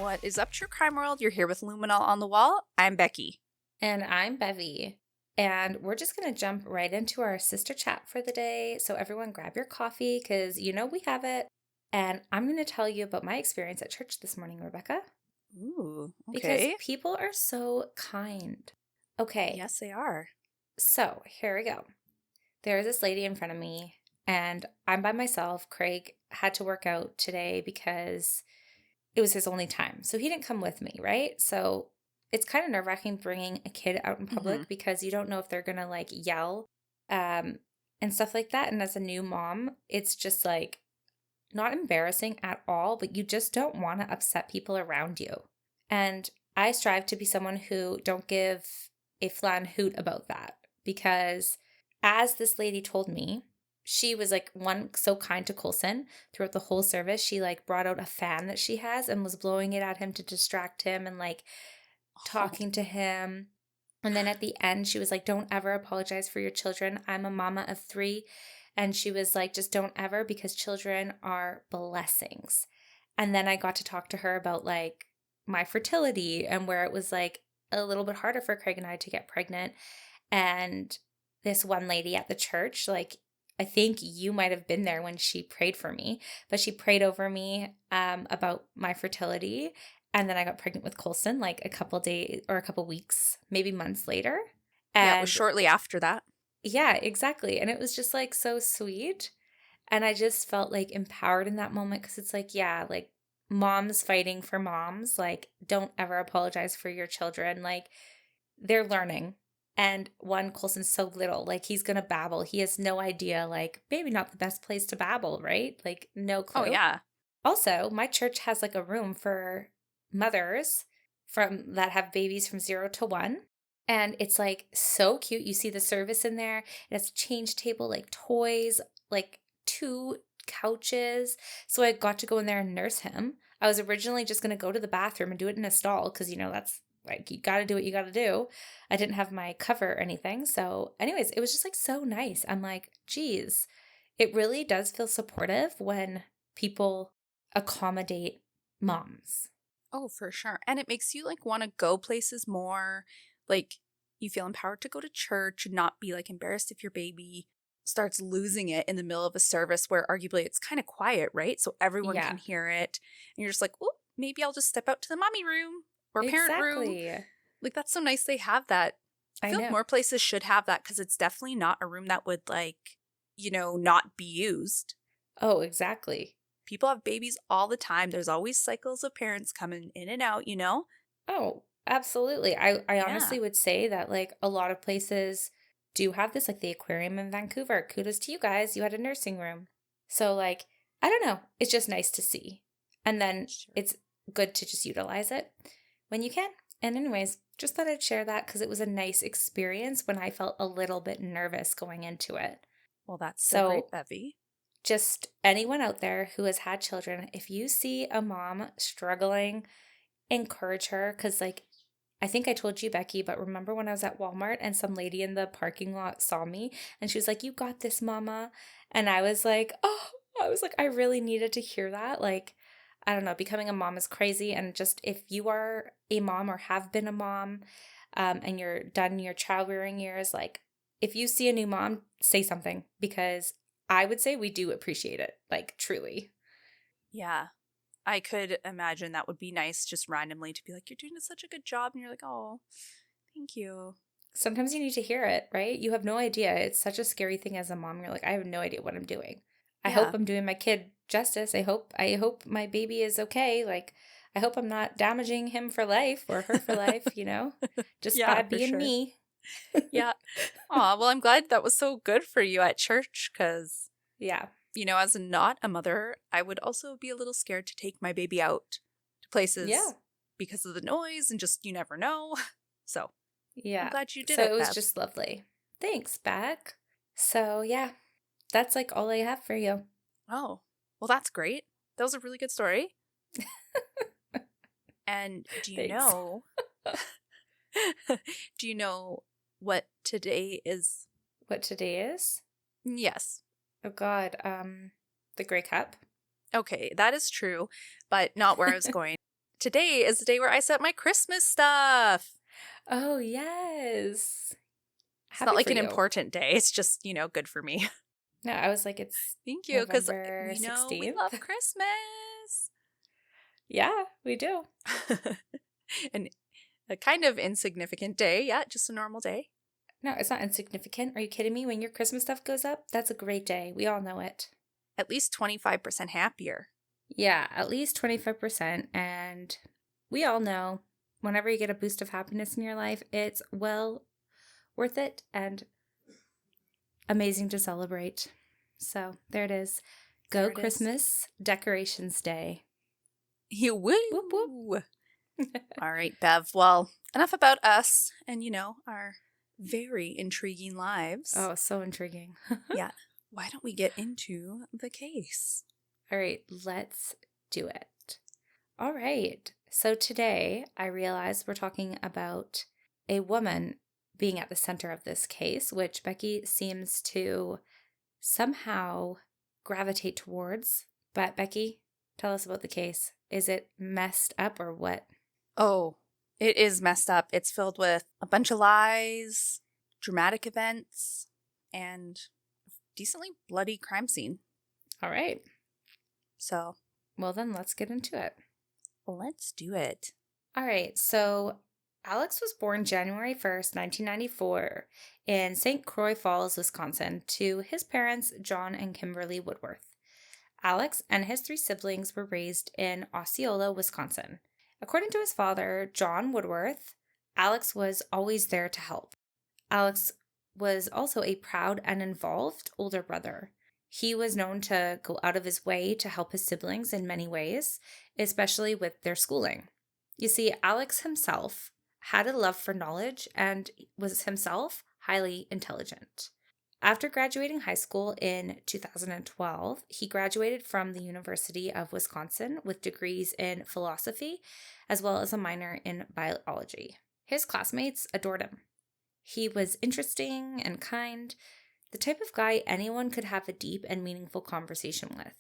What is up, True Crime World? You're here with Luminol on the Wall. I'm Becky. And I'm Bevy. And we're just going to jump right into our sister chat for the day. So, everyone, grab your coffee because you know we have it. And I'm going to tell you about my experience at church this morning, Rebecca. Ooh, Because okay. people are so kind. Okay, Yes, they are. so here we go. There is this lady in front of me, and I'm by myself. Craig had to work out today because it was his only time. So he didn't come with me, right? So it's kind of nerve-wracking bringing a kid out in Mm-hmm. public because you don't know if they're going to like yell and stuff like that. And as a new mom, it's just like not embarrassing at all, but you just don't want to upset people around you. And I strive to be someone who don't give a flan hoot about that because as this lady told me, she was like so kind to Coulson throughout the whole service. She like brought out a fan that she has and was blowing it at him to distract him and like Oh, talking to him. And then at the end, she was like, don't ever apologize for your children. I'm a mama of 3. And she was like, just don't ever because children are blessings. And then I got to talk to her about like my fertility and where it was like a little bit harder for Craig and I to get pregnant. And this one lady at the church, like, I think you might have been there when she prayed for me, but she prayed over me about my fertility. And then I got pregnant with Colson like a couple days or a couple weeks, maybe months later. yeah, it was And shortly after that. yeah, exactly. And it was just like so sweet. And I just felt like empowered in that moment because it's like, yeah, like moms fighting for moms. Like, don't ever apologize for your children. Like, they're learning. And one, Colson's so little, like he's gonna babble. He has no idea, like maybe not the best place to babble, right? Like no Oh, clue. yeah. Also, my church has like a room for mothers from that have babies from 0 to 1. And it's like so cute. You see the service in there. It has a change table, like toys, like 2 couches. So I got to go in there and nurse him. I was originally just going to go to the bathroom and do it in a stall because, you know, that's like, you got to do what you got to do. I didn't have my cover or anything. So, anyways, it was just like so nice. I'm like, geez, it really does feel supportive when people accommodate moms. Oh, for sure. And it makes you like want to go places more. Like you feel empowered to go to church and not be like embarrassed if your baby starts losing it in the middle of a service where arguably it's kind of quiet, right? So everyone Yeah, can hear it. And you're just like, oh, maybe I'll just step out to the mommy room or parent room. exactly. Like that's so nice they have that. I I feel like know. more places should have that because it's definitely not a room that would like, not be used. Oh, exactly. People have babies all the time. There's always cycles of parents coming in and out, you know? Oh, absolutely. I Yeah. honestly would say that like a lot of places do have this, like the aquarium in Vancouver. Kudos to you guys. You had a nursing room. So like, I don't know. It's just nice to see. And then Sure. it's good to just utilize it when you can. And anyways, just thought I'd share that because it was a nice experience when I felt a little bit nervous going into it. Well, that's so So great, Bevy. just anyone out there who has had children, if you see a mom struggling, encourage her because like I think I told you, Becky, but remember when I was at Walmart and some lady in the parking lot saw me and she was like, you got this, mama. And I was like, oh, I was like, I really needed to hear that. Like, I don't know, becoming a mom is crazy. And just if you are a mom or have been a mom and you're done your child rearing years, like if you see a new mom, say something because I would say we do appreciate it, like truly. Yeah. I could imagine that would be nice just randomly to be like, you're doing such a good job. And you're like, oh, thank you. Sometimes you need to hear it, right? You have no idea. It's such a scary thing as a mom. You're like, I have no idea what I'm doing. I hope Yeah. I'm doing my kid justice. I hope my baby is okay. Like I hope I'm not damaging him for life or her for life, you know? Just Yeah, by for being sure. me. Yeah. Aw, well, I'm glad that was so good for you at church because, Yeah. as not a mother, I would also be a little scared to take my baby out to Yeah. places because of the noise and just you never know. So I'm Yeah. glad you did So it, it was Bev. just lovely. Thanks, Beck. So yeah, that's like all I have for you. Oh, well, that's great. That was a really good story. And Thanks. do you know what today is? What today is? Yes. Oh God, the Grey Cup. Okay, that is true, but not where I was going. today is the day where I set my Christmas stuff. Oh, yes. It's not like an important day. It's just, good for me. No, I was like, it's Thank you, because November we know 16th. we love Christmas. Yeah, we do. And a kind of insignificant day. Yeah, just a normal day. No, it's not insignificant. Are you kidding me? When your Christmas stuff goes up, that's a great day. We all know it. At least 25% happier. Yeah, at least 25%. And we all know whenever you get a boost of happiness in your life, it's well worth it and amazing to celebrate. So there it is. Go Christmas Decorations Day. You woo! Whoop, whoop. All right, Bev. Well, enough about us and, our very intriguing lives. Oh, so intriguing. Yeah. Why don't we get into the case? All right, let's do it. All right. So today I realized we're talking about a woman being at the center of this case, which Becky seems to somehow gravitate towards. But Becky, tell us about the case. Is it messed up or what? Oh, it is messed up. It's filled with a bunch of lies, dramatic events, and a decently bloody crime scene. All right. So, well then, let's get into it. Let's do it. All right. So Alex was born January 1st, 1994 in St. Croix Falls, Wisconsin, to his parents, John and Kimberly Woodworth. Alex and his 3 siblings were raised in Osceola, Wisconsin. According to his father, John Woodworth, Alex was always there to help. Alex was also a proud and involved older brother. He was known to go out of his way to help his siblings in many ways, especially with their schooling. You see, Alex himself had a love for knowledge and was himself highly intelligent. After graduating high school in 2012, he graduated from the University of Wisconsin with degrees in philosophy as well as a minor in biology. His classmates adored him. He was interesting and kind, the type of guy anyone could have a deep and meaningful conversation with.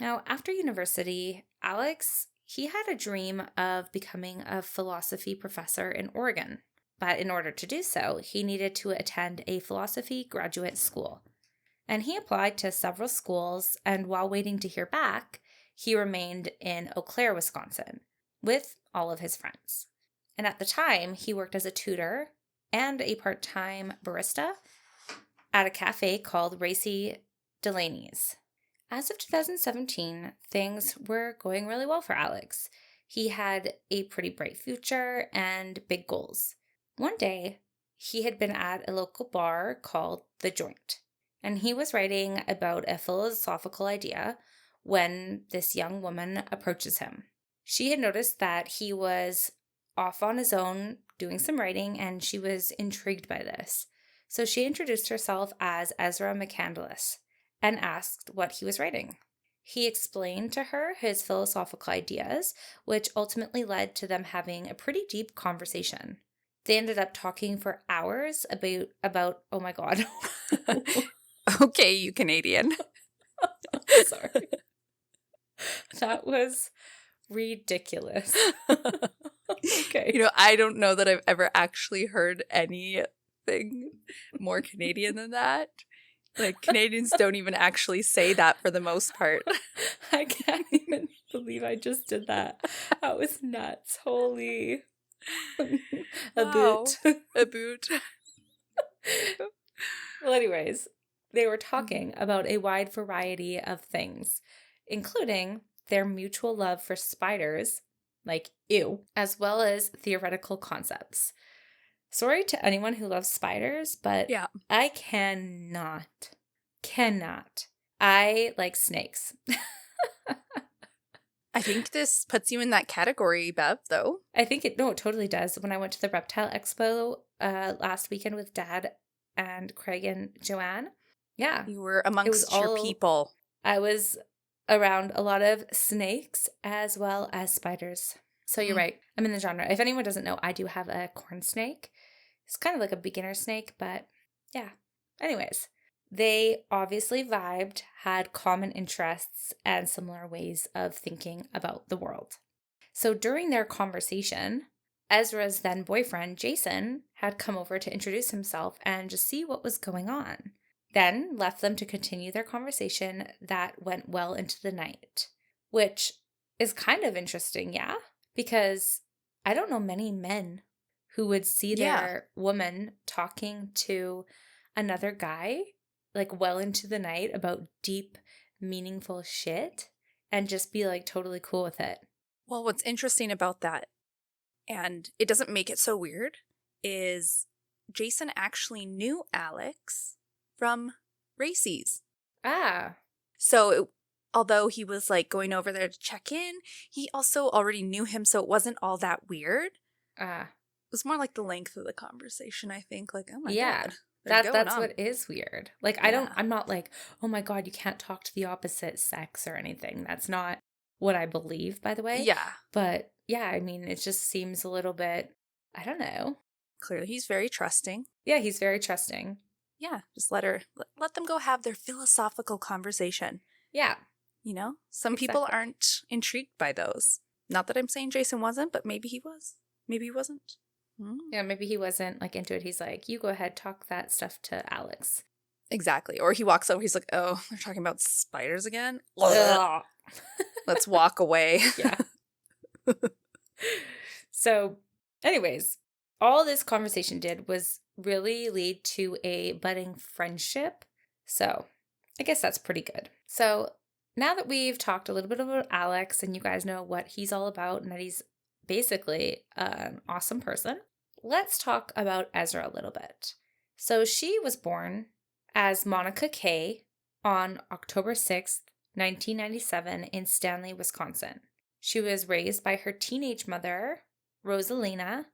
Now, after university, Alex, he had a dream of becoming a philosophy professor in Oregon. But in order to do so, he needed to attend a philosophy graduate school. And he applied to several schools, and while waiting to hear back, he remained in Eau Claire, Wisconsin, with all of his friends. And at the time, he worked as a tutor and a part-time barista at a cafe called Racy Delaney's. As of 2017, things were going really well for Alex. He had a pretty bright future and big goals. One day, he had been at a local bar called The Joint, and he was writing about a philosophical idea when this young woman approaches him. She had noticed that he was off on his own doing some writing, and she was intrigued by this. So she introduced herself as Ezra McCandless and asked what he was writing. He explained to her his philosophical ideas, which ultimately led to them having a pretty deep conversation. They ended up talking for hours about oh my God. Okay, you Canadian. Sorry. That was ridiculous. Okay. I don't know that I've ever actually heard anything more Canadian than that. Like, Canadians don't even actually say that for the most part. I can't even believe I just did that. That was nuts. Holy. A boot. A boot. Well, anyways, they were talking about a wide variety of things, including their mutual love for spiders, like ew, as well as theoretical concepts. Sorry to anyone who loves spiders, but yeah. I cannot. I like snakes. I think this puts you in that category, Bev, though. I think it totally does. When I went to the Reptile Expo last weekend with Dad and Craig and Joanne, yeah. You were amongst your people. I was around a lot of snakes as well as spiders. So you're right. I'm in the genre. If anyone doesn't know, I do have a corn snake. It's kind of like a beginner snake, but yeah. Anyways, they obviously vibed, had common interests, and similar ways of thinking about the world. So during their conversation, Ezra's then boyfriend, Jason, had come over to introduce himself and just see what was going on. Then left them to continue their conversation that went well into the night, which is kind of interesting, yeah? Because I don't know many men who would see Yeah. their woman talking to another guy like well into the night about deep, meaningful shit and just be like totally cool with it. Well, what's interesting about that, and it doesn't make it so weird, is Jason actually knew Alex from races. Ah, So although he was like going over there to check in, he also already knew him, so it wasn't all that weird. ah. It was more like the length of the conversation, I think. Like, oh my Yeah. God, they're going That's on. what is weird. Like Yeah. I'm not like, "Oh my God, you can't talk to the opposite sex or anything." That's not what I believe, by the way. Yeah. But yeah, I mean, it just seems a little bit, I don't know. Clearly, he's very trusting. Yeah, he's very trusting. Yeah. Just let them go have their philosophical conversation. Yeah. You know, some people Exactly. aren't intrigued by those. Not that I'm saying Jason wasn't, but maybe he was. Maybe he wasn't. Yeah, maybe he wasn't like into it. He's like, "You go ahead, talk that stuff to Alex." Exactly. Or he walks over, he's like, oh, they're talking about spiders again? Ugh. Let's walk away. Yeah. So, anyways, all this conversation did was really lead to a budding friendship. So, I guess that's pretty good. So, now that we've talked a little bit about Alex and you guys know what he's all about and that he's basically an awesome person, let's talk about Ezra a little bit. So, she was born as Monica Kay on October 6th, 1997, in Stanley, Wisconsin. She was raised by her teenage mother, Rosalina,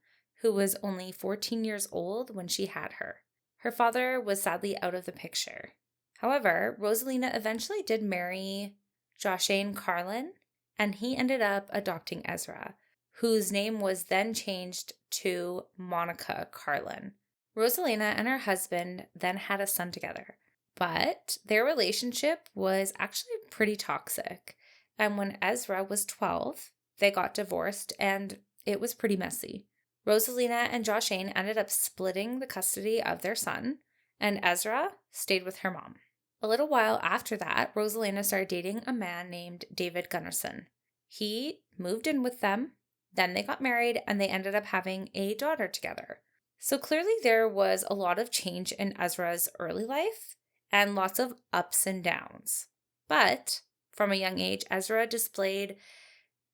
who was only 14 years old when she had her. Her father was sadly out of the picture. However, Rosalina eventually did marry Joshane Carlin, and he ended up adopting Ezra, whose name was then changed to Monica Carlin. Rosalina and her husband then had a son together, but their relationship was actually pretty toxic. And when Ezra was 12, they got divorced and it was pretty messy. Rosalina and Joshane ended up splitting the custody of their son, and Ezra stayed with her mom. A little while after that, Rosalina started dating a man named David Gunnarsson. He moved in with them, then they got married, and they ended up having a daughter together. So clearly there was a lot of change in Ezra's early life and lots of ups and downs. But from a young age, Ezra displayed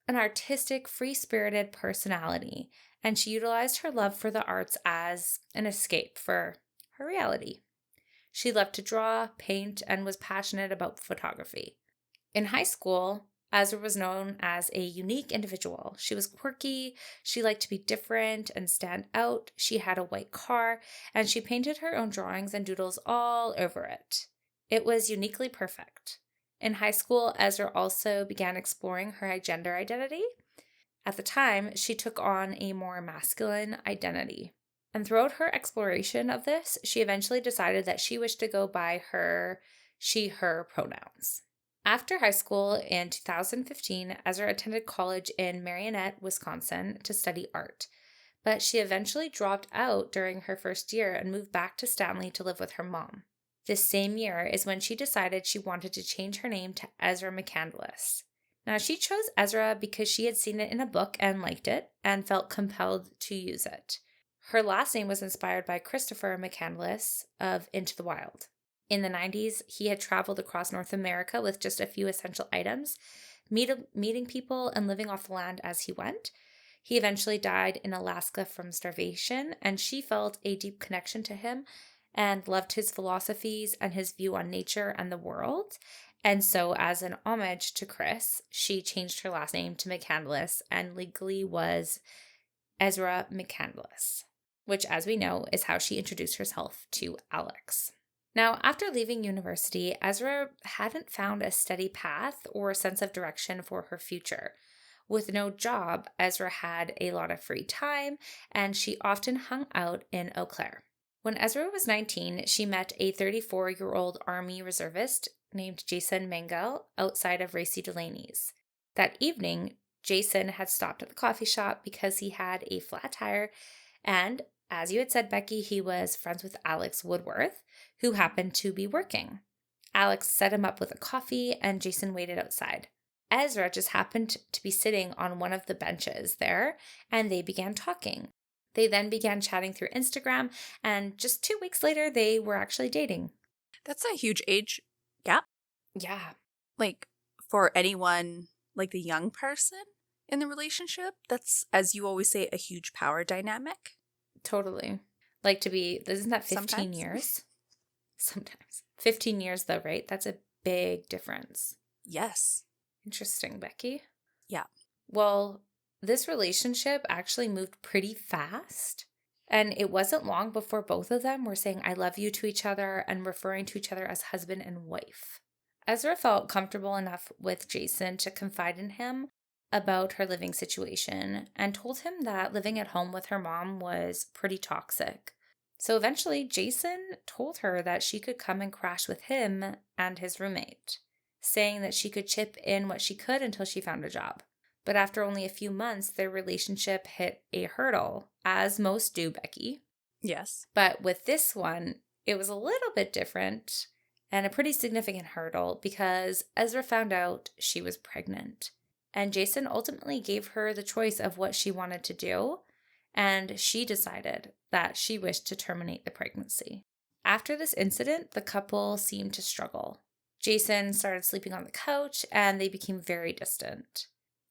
an artistic, free-spirited personality, and she utilized her love for the arts as an escape for her reality. She loved to draw, paint, and was passionate about photography. In high school, Ezra was known as a unique individual. She was quirky, she liked to be different and stand out, she had a white car, and she painted her own drawings and doodles all over it. It was uniquely perfect. In high school, Ezra also began exploring her gender identity. At the time, she took on a more masculine identity. And throughout her exploration of this, she eventually decided that she wished to go by her she/her pronouns. After high school in 2015, Ezra attended college in Marionette, Wisconsin to study art. But she eventually dropped out during her first year and moved back to Stanley to live with her mom. This same year is when she decided she wanted to change her name to Ezra McCandless. Now, she chose Ezra because she had seen it in a book and liked it and felt compelled to use it. Her last name was inspired by Christopher McCandless of Into the Wild. In the 90s, he had traveled across North America with just a few essential items, meeting people and living off the land as he went. He eventually died in Alaska from starvation, and she felt a deep connection to him and loved his philosophies and his view on nature and the world. And so, as an homage to Chris, she changed her last name to McCandless and legally was Ezra McCandless, which, as we know, is how she introduced herself to Alex. Now, after leaving university, Ezra hadn't found a steady path or a sense of direction for her future. With no job, Ezra had a lot of free time, and she often hung out in Eau Claire. When Ezra was 19, she met a 34-year-old Army reservist named Jason Mangel outside of Racy Delaney's. That evening, Jason had stopped at the coffee shop because he had a flat tire. And as you had said, Becky, he was friends with Alex Woodworth, who happened to be working. Alex set him up with a coffee, and Jason waited outside. Ezra just happened to be sitting on one of the benches there, and they began talking. They then began chatting through Instagram, and just 2 weeks later, they were actually dating. That's a huge age gap. Yeah. Like, for anyone, like the young person in the relationship, that's, as you always say, a huge power dynamic. Totally. Like to be, isn't that 15 Sometimes. years? Sometimes. 15 years though, right? That's a big difference. Yes. Interesting, Becky. Yeah. Well, this relationship actually moved pretty fast. And it wasn't long before both of them were saying, I love you to each other and referring to each other as husband and wife. Ezra felt comfortable enough with Jason to confide in him about her living situation and told him that living at home with her mom was pretty toxic. So eventually, Jason told her that she could come and crash with him and his roommate, saying that she could chip in what she could until she found a job. But after only a few months, their relationship hit a hurdle, as most do, Becky. Yes. But with this one, it was a little bit different and a pretty significant hurdle because Ezra found out she was pregnant. And Jason ultimately gave her the choice of what she wanted to do, and she decided that she wished to terminate the pregnancy. After this incident, the couple seemed to struggle. Jason started sleeping on the couch, and they became very distant.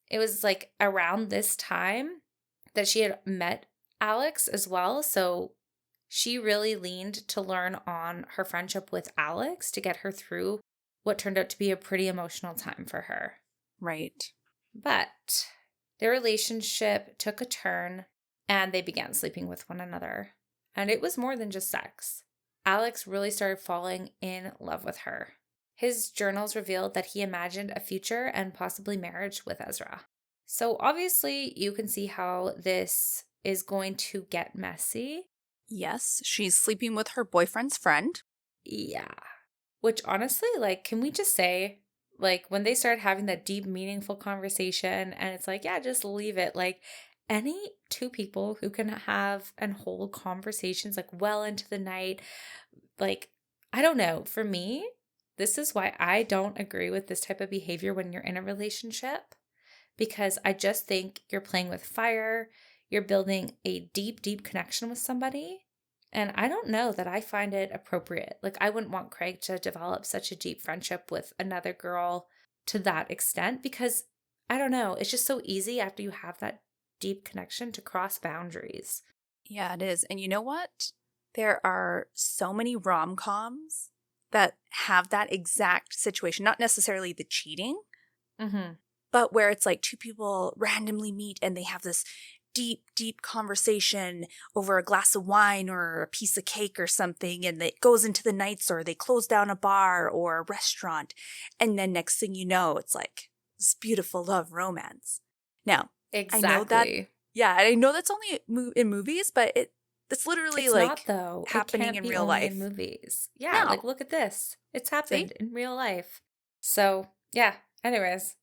It was like around this time that she had met Alex as well, so she really leaned to learn on her friendship with Alex to get her through what turned out to be a pretty emotional time for her. Right. But their relationship took a turn and they began sleeping with one another. And it was more than just sex. Alex really started falling in love with her. His journals revealed that he imagined a future and possibly marriage with Ezra. So obviously you can see how this is going to get messy. Yes, she's sleeping with her boyfriend's friend. Yeah. Which honestly, like, can we just say, like, when they started having that deep, meaningful conversation and it's like, yeah, just leave it. Like, any two people who can have and hold conversations like well into the night, like, I don't know. For me, this is why I don't agree with this type of behavior when you're in a relationship, because I just think you're playing with fire. You're building a deep, deep connection with somebody. And I don't know that I find it appropriate. Like, I wouldn't want Craig to develop such a deep friendship with another girl to that extent because, I don't know, it's just so easy after you have that deep connection to cross boundaries. Yeah, it is. And you know what? There are so many rom-coms that have that exact situation. Not necessarily the cheating, but where it's like two people randomly meet and they have this deep, deep conversation over a glass of wine or a piece of cake or something, and it goes into the nights, or they close down a bar or a restaurant, and then next thing you know, it's like this beautiful love romance. Now, Exactly. I know that, yeah, I know that's only in movies, but it's literally it's like not, though. happening it can't in be real only life. in movies. Yeah, No. like look at this. It's happened in real life. So, yeah, anyways.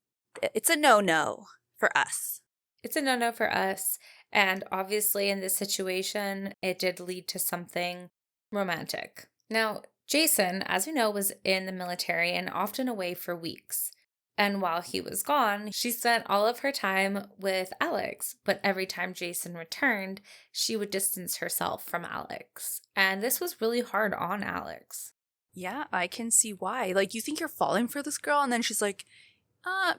It's a no-no for us. It's a no-no for us. And obviously in this situation, it did lead to something romantic. Now, Jason, as we know, was in the military and often away for weeks. And while he was gone, she spent all of her time with Alex. But every time Jason returned, she would distance herself from Alex. And this was really hard on Alex. Yeah, I can see why. Like, you think you're falling for this girl, and then she's like,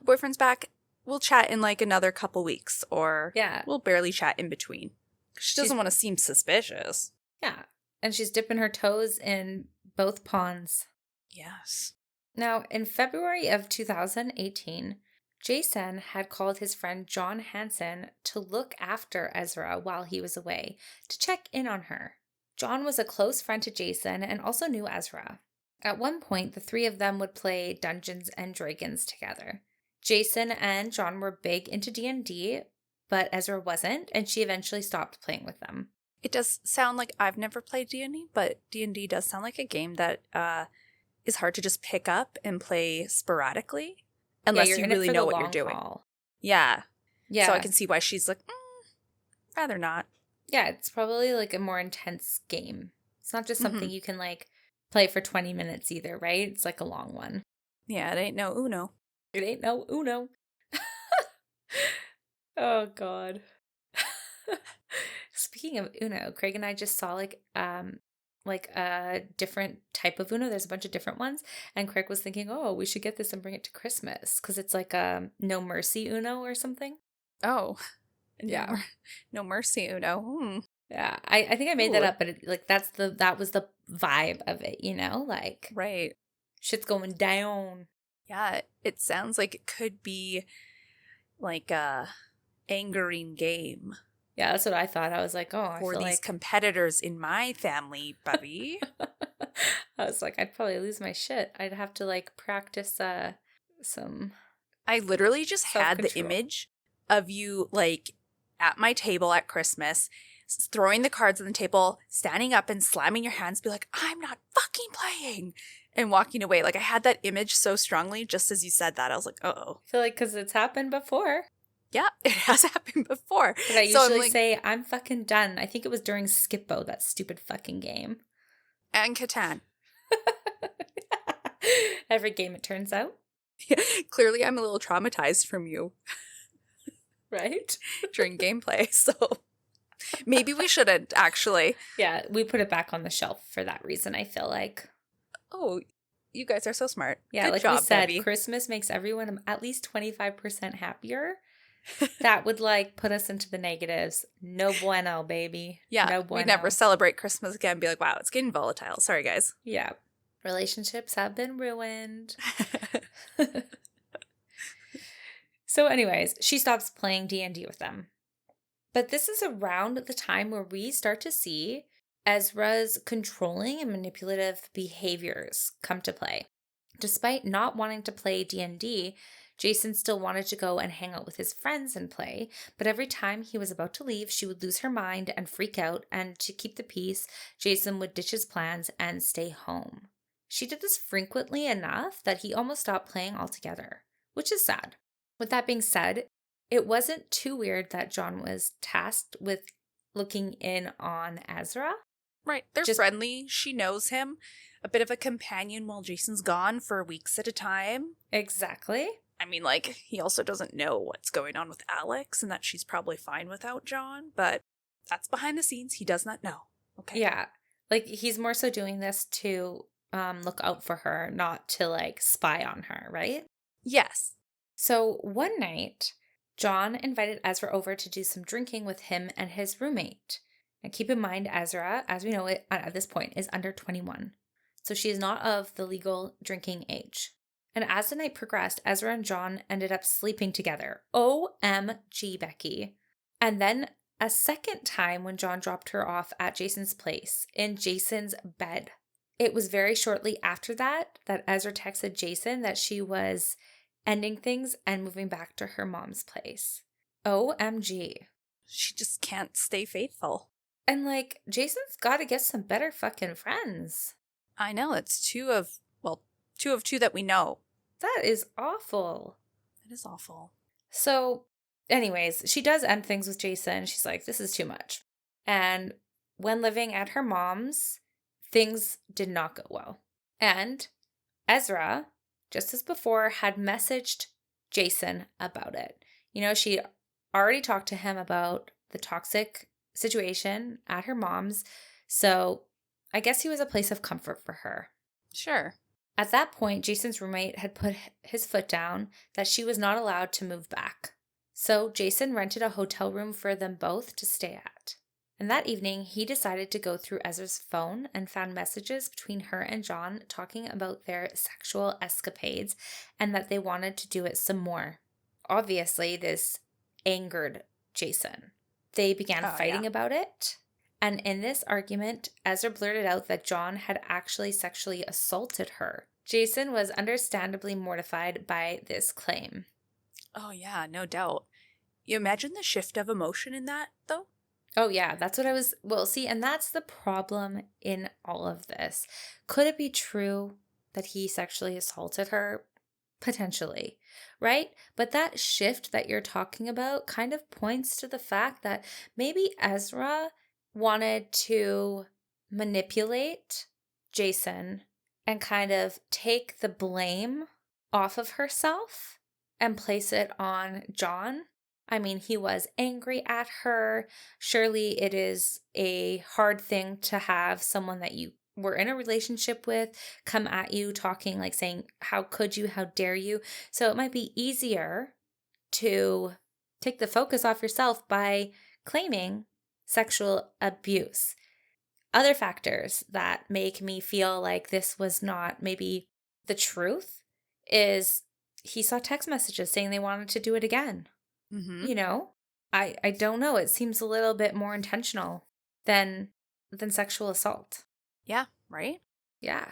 boyfriend's back. We'll chat in like another couple weeks, or we'll barely chat in between. She doesn't want to seem suspicious. Yeah. And she's dipping her toes in both ponds. Yes. Now, in February of 2018, Jason had called his friend John Hansen to look after Ezra while he was away, to check in on her. John was a close friend to Jason and also knew Ezra. At one point, the three of them would play Dungeons and Dragons together. Jason and John were big into D&D, but Ezra wasn't, and she eventually stopped playing with them. It does sound like I've never played D&D, but D&D does sound like a game that is hard to just pick up and play sporadically, unless you really know what you're doing. Haul. Yeah. Yeah. So I can see why she's like, rather not. Yeah, it's probably like a more intense game. It's not just something you can like play for 20 minutes either, right? It's like a long one. Yeah, it ain't no Uno. It ain't no Uno. Oh, God. Speaking of Uno, Craig and I just saw like a different type of Uno. There's a bunch of different ones, and Craig was thinking, "Oh, we should get this and bring it to Christmas because it's like No Mercy Uno or something." Oh, Yeah, no mercy Uno. yeah. I think I made that Ooh. up, but like that was the vibe of it, you know, like Right. shit's going down. Yeah, it sounds like it could be like a angering game Yeah, that's what I thought. I was like, oh, I for feel these like competitors in my family, Bevy. I was like, I'd probably lose my shit. I'd have to like practice some I literally just had the self-control. image of you like at my table at Christmas, throwing the cards on the table, standing up and slamming your hands, be like, I'm not fucking playing, and walking away. Like I had that image so strongly just as you said that. I was like, uh-oh. I feel like because it's happened before. Yeah, it has happened before. But I So I'm usually like, say, I'm fucking done. I think it was during Skippo, that stupid fucking game. and Catan. Every game, it turns out. Clearly, I'm a little traumatized from you Right? during gameplay. So maybe we shouldn't actually. Yeah, we put it back on the shelf for that reason, I feel like. Oh, you guys are so smart. Yeah, Good like job, we said, Bevy. Christmas makes everyone at least 25% happier. That would like put us into the negatives. No bueno, baby. Yeah, No we bueno. never celebrate Christmas again and be like, wow, it's getting volatile. Sorry, guys. Yeah. Relationships have been ruined. So anyways, she stops playing D&D with them. But this is around the time where we start to see Ezra's controlling and manipulative behaviors come to play. Despite not wanting to play D&D, Jason still wanted to go and hang out with his friends and play, but every time he was about to leave, she would lose her mind and freak out, and to keep the peace, Jason would ditch his plans and stay home. She did this frequently enough that he almost stopped playing altogether, which is sad. With that being said, it wasn't too weird that John was tasked with looking in on Ezra. Right. They're friendly. She knows him. A bit of a companion while Jason's gone for weeks at a time. Exactly. I mean, like, he also doesn't know what's going on with Alex and that she's probably fine without John, but that's behind the scenes. He does not know. Okay. Yeah. Like, he's more so doing this to look out for her, not to, like, spy on her, right? Yes. So one night, John invited Ezra over to do some drinking with him and his roommate. And keep in mind, Ezra, as we know it at this point, is under 21. So she is not of the legal drinking age. And as the night progressed, Ezra and John ended up sleeping together. OMG, Becky. And then a second time when John dropped her off at Jason's place, in Jason's bed. It was very shortly after that Ezra texted Jason that she was ending things and moving back to her mom's place. OMG. She just can't stay faithful. And like, Jason's got to get some better fucking friends. I know. It's two of two that we know. That is awful. It is awful. So, anyways, she does end things with Jason. She's like, this is too much. And when living at her mom's, things did not go well. And Ezra, just as before, had messaged Jason about it. You know, she already talked to him about the toxic situation at her mom's. So I guess he was a place of comfort for her. Sure. At that point, Jason's roommate had put his foot down that she was not allowed to move back. So Jason rented a hotel room for them both to stay at. And that evening, he decided to go through Ezra's phone and found messages between her and John talking about their sexual escapades and that they wanted to do it some more. Obviously, this angered Jason. They began fighting about it. And in this argument, Ezra blurted out that John had actually sexually assaulted her. Jason was understandably mortified by this claim. Oh, yeah, no doubt. You imagine the shift of emotion in that, though? Oh, yeah, that's what I was... Well, see, and that's the problem in all of this. Could it be true that he sexually assaulted her? potentially, right? But that shift that you're talking about kind of points to the fact that maybe Ezra wanted to manipulate Jason and kind of take the blame off of herself and place it on John. I mean, he was angry at her. Surely it is a hard thing to have someone that you were in a relationship with come at you talking, like saying, how could you? How dare you? So it might be easier to take the focus off yourself by claiming sexual abuse. Other factors that make me feel like this was not maybe the truth is he saw text messages saying they wanted to do it again. Mm-hmm. You know, I don't know. It seems a little bit more intentional than sexual assault. Yeah, right? Yeah.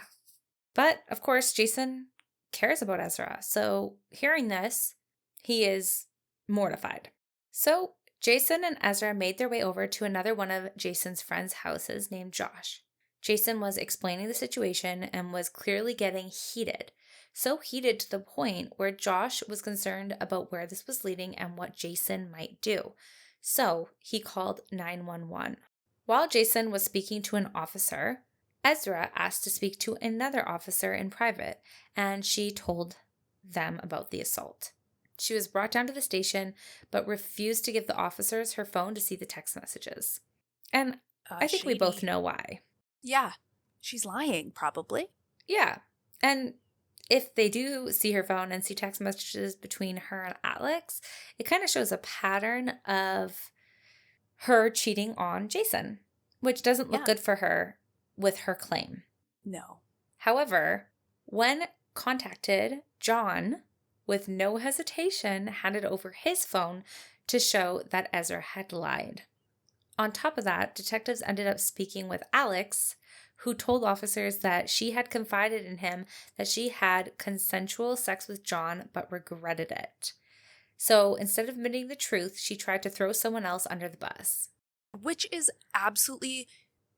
But of course, Jason cares about Ezra. So hearing this, he is mortified. So Jason and Ezra made their way over to another one of Jason's friends' houses named Josh. Jason was explaining the situation and was clearly getting heated. So heated to the point where Josh was concerned about where this was leading and what Jason might do. So he called 911. While Jason was speaking to an officer, Ezra asked to speak to another officer in private, and she told them about the assault. She was brought down to the station, but refused to give the officers her phone to see the text messages. And I think we both know why. Yeah, she's lying, probably. Yeah, and if they do see her phone and see text messages between her and Alex, it kind of shows a pattern of her cheating on Jason, which doesn't look good for her with her claim. No. However, when contacted, John, with no hesitation, handed over his phone to show that Ezra had lied. On top of that, detectives ended up speaking with Alex, who told officers that she had confided in him that she had consensual sex with John but regretted it. So instead of admitting the truth, she tried to throw someone else under the bus. Which is absolutely,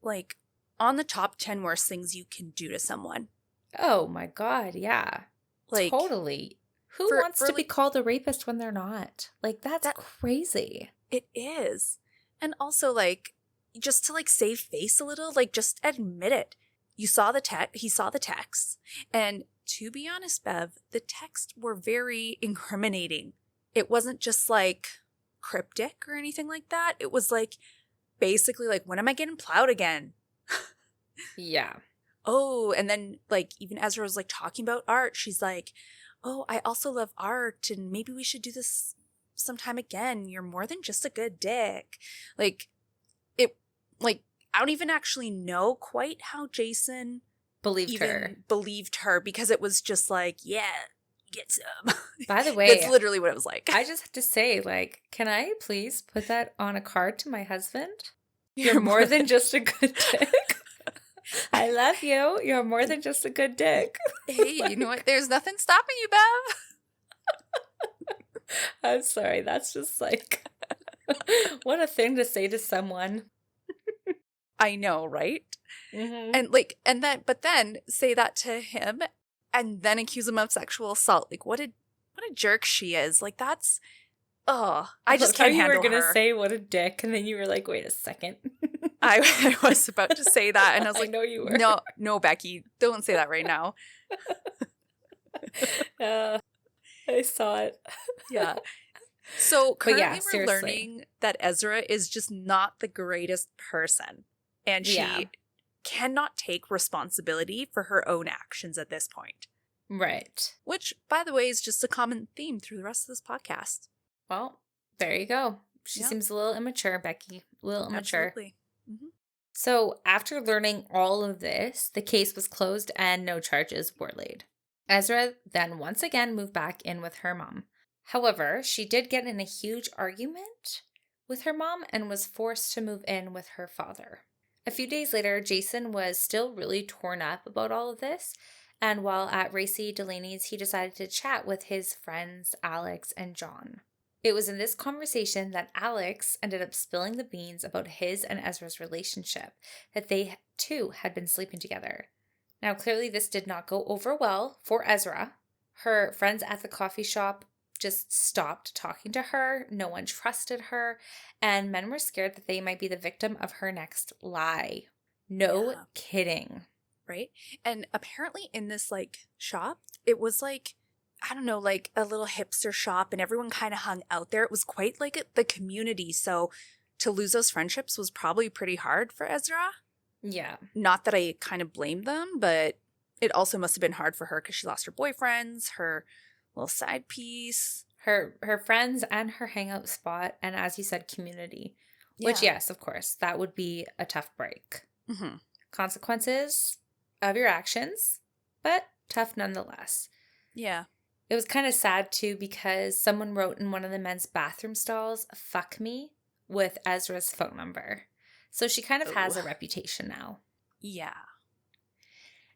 like, on the top 10 worst things you can do to someone. Oh my God, yeah. Like, totally. Who wants to be called a rapist when they're not? Like, that's crazy. It is. And also, like, just to, like, save face a little, like, just admit it. You saw he saw the text. And to be honest, Bev, the texts were very incriminating. It wasn't just, like, cryptic or anything like that. It was, like, basically, like, when am I getting plowed again? Yeah. Oh, and then, like, even Ezra was, like, talking about art. She's like, oh, I also love art, and maybe we should do this sometime again. You're more than just a good dick. Like, I don't even actually know quite how Jason believed her because it was just like, yeah, get some. By the way, that's literally what it was like. I just have to say, like, can I please put that on a card to my husband? You're more than just a good dick. I love you. You're more than just a good dick. Hey, you know what? There's nothing stopping you, Bev. I'm sorry. That's just like, what a thing to say to someone. I know, right? Mm-hmm. But then say that to him and then accuse him of sexual assault. Like, what a jerk she is. Like, that's, I just can't handle her. You were going to say what a dick, and then you were like, wait a second. I was about to say that, and I was like, I know you were. No, Becky, don't say that right now. I saw it. Yeah. So currently we're seriously. learning that Ezra is just not the greatest person, and she cannot take responsibility for her own actions at this point. Right. Which, by the way, is just a common theme through the rest of this podcast. Well, there you go. She seems a little immature, Becky. A little immature. Absolutely. Mm-hmm. So after learning all of this, the case was closed and no charges were laid. Ezra then once again moved back in with her mom. However, she did get in a huge argument with her mom and was forced to move in with her father. A few days later, Jason was still really torn up about all of this, and while at Racy Delaney's, he decided to chat with his friends Alex and John. It was in this conversation that Alex ended up spilling the beans about his and Ezra's relationship, that they too had been sleeping together. Now, clearly this did not go over well for Ezra, Her friends at the coffee shop just stopped talking to her. No one trusted her. And men were scared that they might be the victim of her next lie. No Yeah. kidding. Right? And apparently in this like shop, it was like, I don't know, like a little hipster shop and everyone kind of hung out there. It was quite like the community. So to lose those friendships was probably pretty hard for Ezra. Yeah. Not that I kind of blame them, but it also must have been hard for her because she lost her boyfriends, her little side piece. Her friends and her hangout spot, and as you said, community. Which, Yeah. yes, of course, that would be a tough break. Mm-hmm. Consequences of your actions, but tough nonetheless. Yeah. It was kind of sad too because someone wrote in one of the men's bathroom stalls, "Fuck me," with Ezra's phone number. So she kind of has Ooh. a reputation now. Yeah.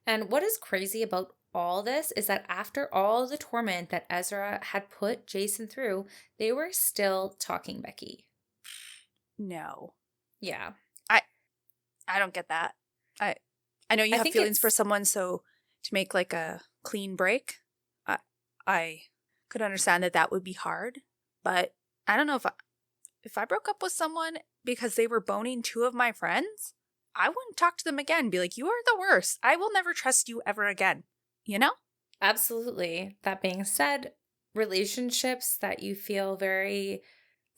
And what is crazy about all this is that after all the torment that Ezra had put Jason through, they were still talking, Becky. No. Yeah. I don't get that. I know you have think feelings for it's someone, so to make like a clean break, I could understand that that would be hard, but I don't know if I broke up with someone because they were boning two of my friends, I wouldn't talk to them again. Be like, you are the worst. I will never trust you ever again. You know? absolutely. That being said, relationships that you feel very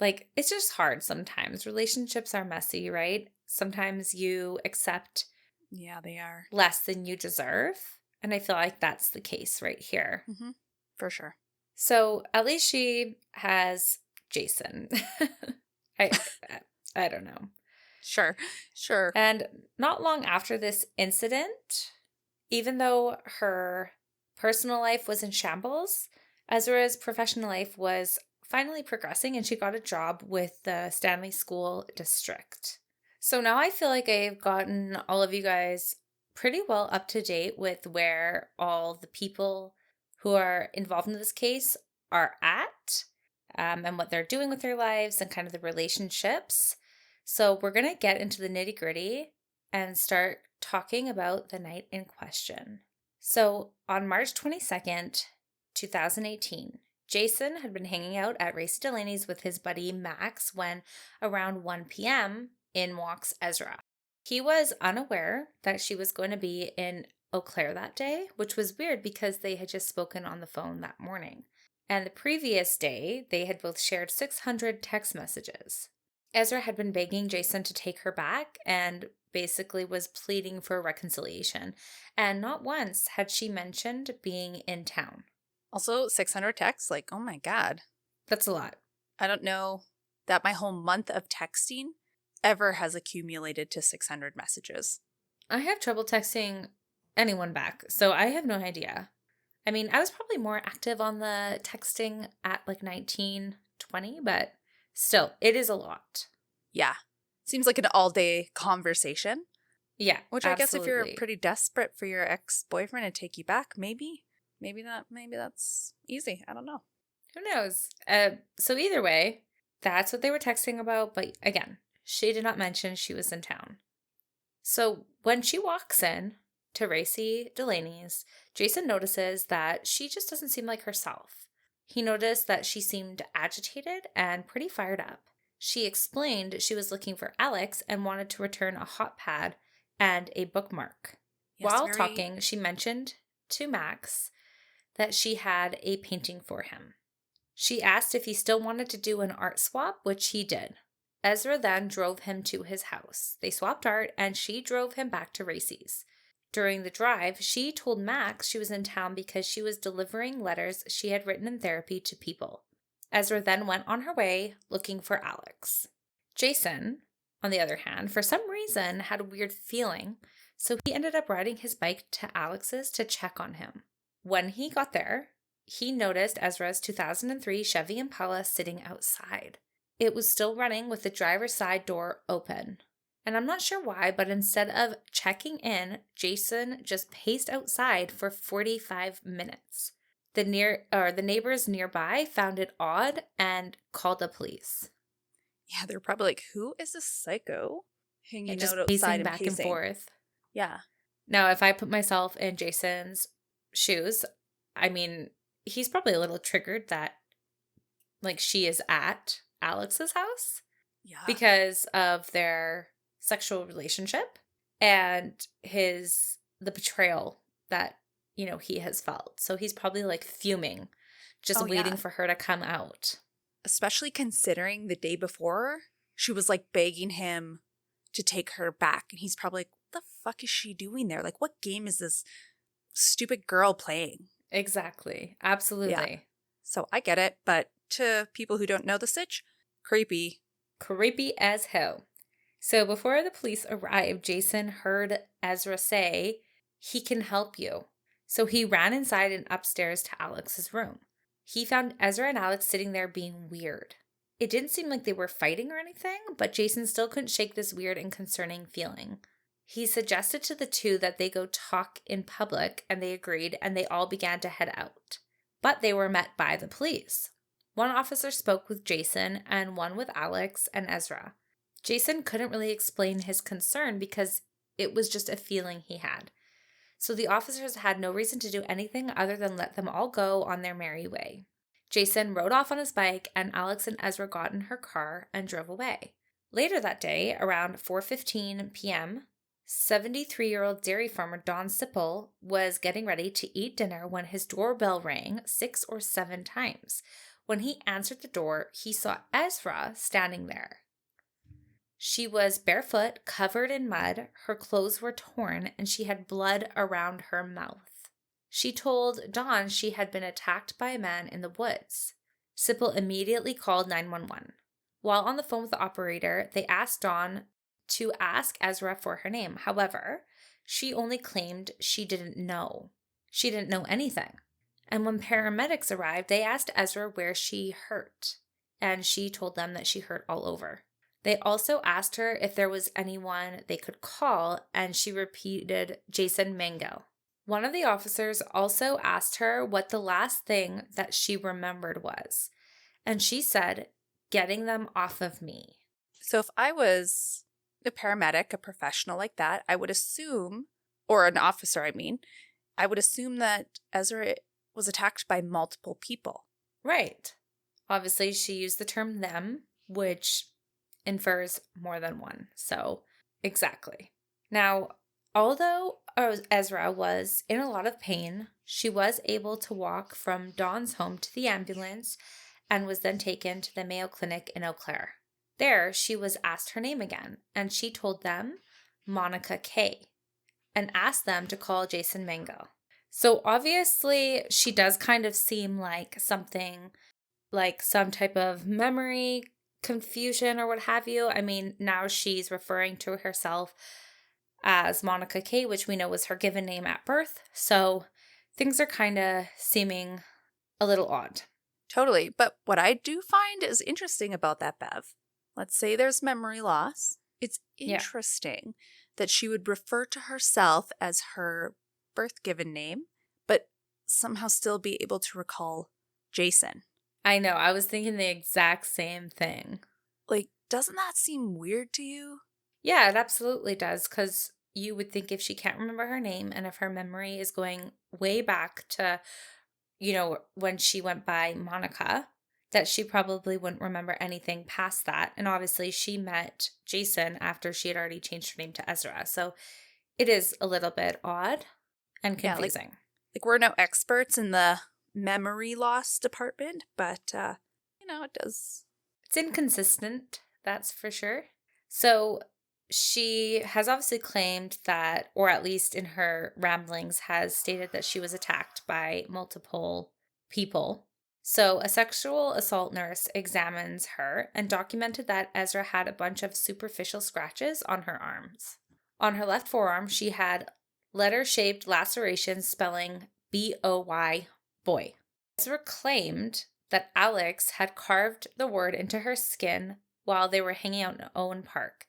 like it's just hard sometimes. Relationships are messy, right? Sometimes you accept Yeah, they are. less than you deserve. And I feel like that's the case right here. Mm-hmm. For sure. So at least she has Jason. I I don't know. Sure. Sure. And not long after this incident, even though her personal life was in shambles, Ezra's professional life was finally progressing and she got a job with the Stanley School District. So now I feel like I've gotten all of you guys pretty well up to date with where all the people who are involved in this case are at and what they're doing with their lives and kind of the relationships. So we're going to get into the nitty gritty and start talking about the night in question. So on March 22nd, 2018, Jason had been hanging out at Racy Delaney's with his buddy Max when around 1 p.m. in walks Ezra. He was unaware that she was going to be in Eau Claire that day, which was weird because they had just spoken on the phone that morning. And the previous day, they had both shared 600 text messages. Ezra had been begging Jason to take her back and basically was pleading for reconciliation. And not once had she mentioned being in town. Also, 600 texts. Like, oh my God. That's a lot. I don't know that my whole month of texting ever has accumulated to 600 messages. I have trouble texting anyone back, so I have no idea. I mean, I was probably more active on the texting at like 19, 20, but still, it is a lot. Yeah. Seems like an all-day conversation. Yeah, Which I guess if you're absolutely. pretty desperate for your ex-boyfriend to take you back, maybe that's easy. I don't know. Who knows? So either way, that's what they were texting about, but again, she did not mention she was in town. So when she walks in to Racy Delaney's, Jason notices that she just doesn't seem like herself. He noticed that she seemed agitated and pretty fired up. She explained she was looking for Alex and wanted to return a hot pad and a bookmark. Yes, While very- talking, she mentioned to Max that she had a painting for him. She asked if he still wanted to do an art swap, which he did. Ezra then drove him to his house. They swapped art and she drove him back to Racy's. During the drive, she told Max she was in town because she was delivering letters she had written in therapy to people. Ezra then went on her way looking for Alex. Jason, on the other hand, for some reason had a weird feeling, so he ended up riding his bike to Alex's to check on him. When he got there, he noticed Ezra's 2003 Chevy Impala sitting outside. It was still running with the driver's side door open. And I'm not sure why, but instead of checking in, Jason just paced outside for 45 minutes. The neighbors nearby found it odd and called the police. Yeah, they're probably like, who is this psycho hanging And just out outside pacing and back pacing? and forth. Yeah. Now, if I put myself in Jason's shoes, I mean, he's probably a little triggered that like she is at Alex's house Yeah. because of their sexual relationship and the betrayal that, he has felt. So he's probably like fuming, just Oh, waiting yeah. for her to come out. Especially considering the day before, she was like begging him to take her back. And he's probably like, what the fuck is she doing there? Like, what game is this stupid girl playing? Exactly. Yeah. Absolutely. So I get it. But to people who don't know the sitch, creepy. Creepy as hell. So before the police arrived, Jason heard Ezra say, "He can help you." So he ran inside and upstairs to Alex's room. He found Ezra and Alex sitting there being weird. It didn't seem like they were fighting or anything, but Jason still couldn't shake this weird and concerning feeling. He suggested to the two that they go talk in public, and they agreed, and they all began to head out. But they were met by the police. One officer spoke with Jason and one with Alex and Ezra. Jason couldn't really explain his concern because it was just a feeling he had. So the officers had no reason to do anything other than let them all go on their merry way. Jason rode off on his bike, and Alex and Ezra got in her car and drove away. Later that day, around 4:15 p.m., 73-year-old dairy farmer Don Sipple was getting ready to eat dinner when his doorbell rang 6 or 7 times. When he answered the door, he saw Ezra standing there. She was barefoot, covered in mud, her clothes were torn, and she had blood around her mouth. She told Don she had been attacked by a man in the woods. Sipple immediately called 911. While on the phone with the operator, they asked Dawn to ask Ezra for her name. However, she only claimed she didn't know. She didn't know anything. And when paramedics arrived, they asked Ezra where she hurt, and she told them that she hurt all over. They also asked her if there was anyone they could call, and she repeated Jason Mango. One of the officers also asked her what the last thing that she remembered was, and she said, "Getting them off of me." So if I was a paramedic, a professional like that, I would assume, or an officer, I would assume that Ezra was attacked by multiple people. Right. Obviously, she used the term them, which infers more than one. So, exactly. Now, although Ezra was in a lot of pain, she was able to walk from Dawn's home to the ambulance and was then taken to the Mayo Clinic in Eau Claire. There, she was asked her name again, and she told them Monica K, and asked them to call Jason Mango. So obviously, she does kind of seem like something, like some type of memory confusion or what have you. I mean, now she's referring to herself as Monica K, which we know was her given name at birth. So things are kind of seeming a little odd. Totally. But what I do find is interesting about that, Bev, let's say there's memory loss. It's interesting that she would refer to herself as her birth given name, but somehow still be able to recall Jason. I know. I was thinking the exact same thing. Like, doesn't that seem weird to you? Yeah, it absolutely does, because you would think if she can't remember her name and if her memory is going way back to, when she went by Monica, that she probably wouldn't remember anything past that. And obviously she met Jason after she had already changed her name to Ezra. So it is a little bit odd and confusing. Yeah, like we're no experts in the memory loss department, but, it does. It's inconsistent, that's for sure. So she has obviously claimed that, or at least in her ramblings, has stated that she was attacked by multiple people. So a sexual assault nurse examines her and documented that Ezra had a bunch of superficial scratches on her arms. On her left forearm, she had letter-shaped lacerations spelling B-O-Y, boy. Ezra claimed that Alex had carved the word into her skin while they were hanging out in Owen Park.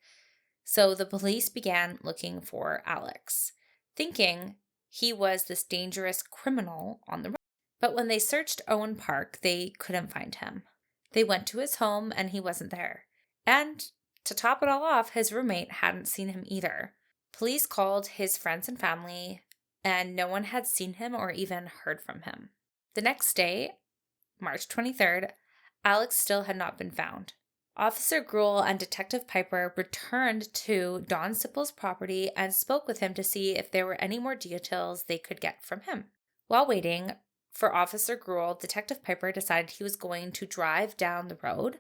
So the police began looking for Alex, thinking he was this dangerous criminal on the run. But when they searched Owen Park, they couldn't find him. They went to his home and he wasn't there. And to top it all off, his roommate hadn't seen him either. Police called his friends and family, and no one had seen him or even heard from him. The next day, March 23rd, Alex still had not been found. Officer Gruel and Detective Piper returned to Don Sippel's property and spoke with him to see if there were any more details they could get from him. While waiting for Officer Gruel, Detective Piper decided he was going to drive down the road,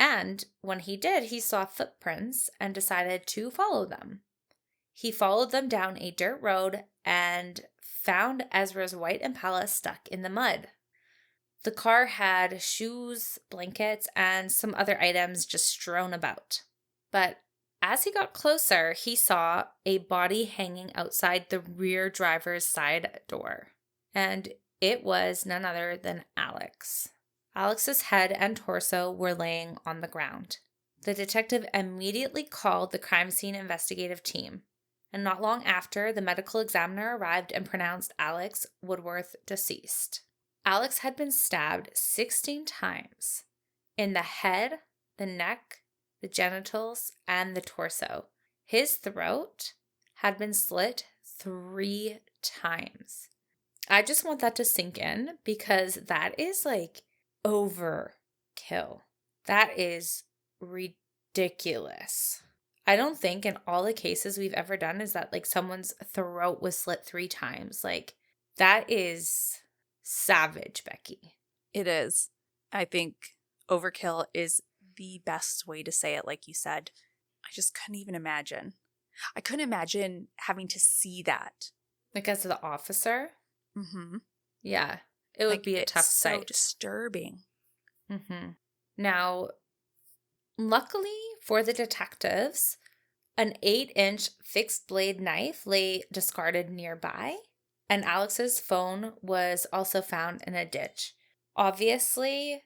and when he did, he saw footprints and decided to follow them. He followed them down a dirt road and found Ezra's white Impala stuck in the mud. The car had shoes, blankets, and some other items just strewn about. But as he got closer, he saw a body hanging outside the rear driver's side door. And it was none other than Alex. Alex's head and torso were laying on the ground. The detective immediately called the crime scene investigative team. And not long after, the medical examiner arrived and pronounced Alex Woodworth deceased. Alex had been stabbed 16 times in the head, the neck, the genitals, and the torso. His throat had been slit 3 times. I just want that to sink in because that is like overkill. That is ridiculous. I don't think in all the cases we've ever done is that like someone's throat was slit 3 times. Like that is savage, Becky. It is. I think overkill is the best way to say it, like you said. I just couldn't even imagine. I couldn't imagine having to see that. Like as the officer? Mm-hmm. Yeah. It would like, be a tough sight. So disturbing. Mm-hmm. Now, luckily for the detectives, an 8-inch fixed blade knife lay discarded nearby. And Alex's phone was also found in a ditch. Obviously,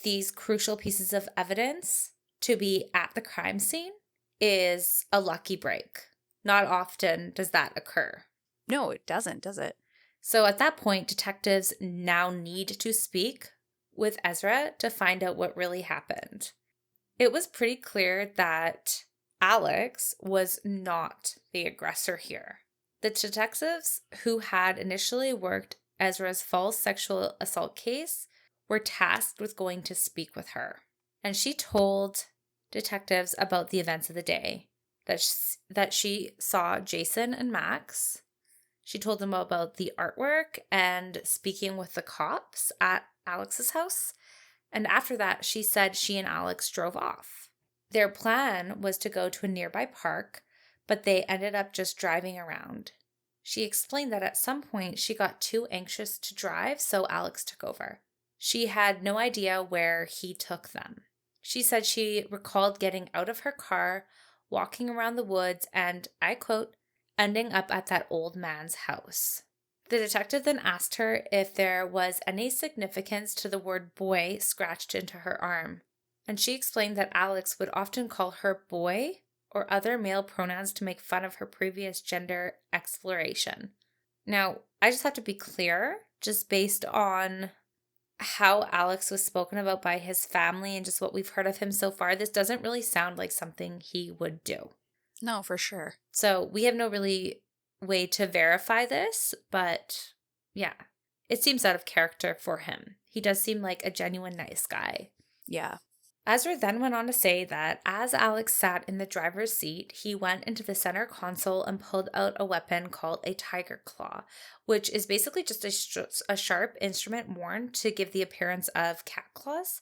these crucial pieces of evidence to be at the crime scene is a lucky break. Not often does that occur. No, it doesn't, does it? So at that point, detectives now need to speak with Ezra to find out what really happened. It was pretty clear that Alex was not the aggressor here. The detectives who had initially worked Ezra's false sexual assault case were tasked with going to speak with her. And she told detectives about the events of the day, that she saw Jason and Max. She told them about the artwork and speaking with the cops at Alex's house. And after that, she said she and Alex drove off. Their plan was to go to a nearby park, but they ended up just driving around. She explained that at some point she got too anxious to drive, so Alex took over. She had no idea where he took them. She said she recalled getting out of her car, walking around the woods, and, I quote, ending up at that old man's house. The detective then asked her if there was any significance to the word boy scratched into her arm. And she explained that Alex would often call her boy or other male pronouns to make fun of her previous gender exploration. Now, I just have to be clear, just based on how Alex was spoken about by his family and just what we've heard of him so far, this doesn't really sound like something he would do. No, for sure. So we have no really way to verify this, but yeah, it seems out of character for him. He does seem like a genuine nice guy. Yeah. Ezra then went on to say that as Alex sat in the driver's seat, he went into the center console and pulled out a weapon called a tiger claw, which is basically just a sharp instrument worn to give the appearance of cat claws.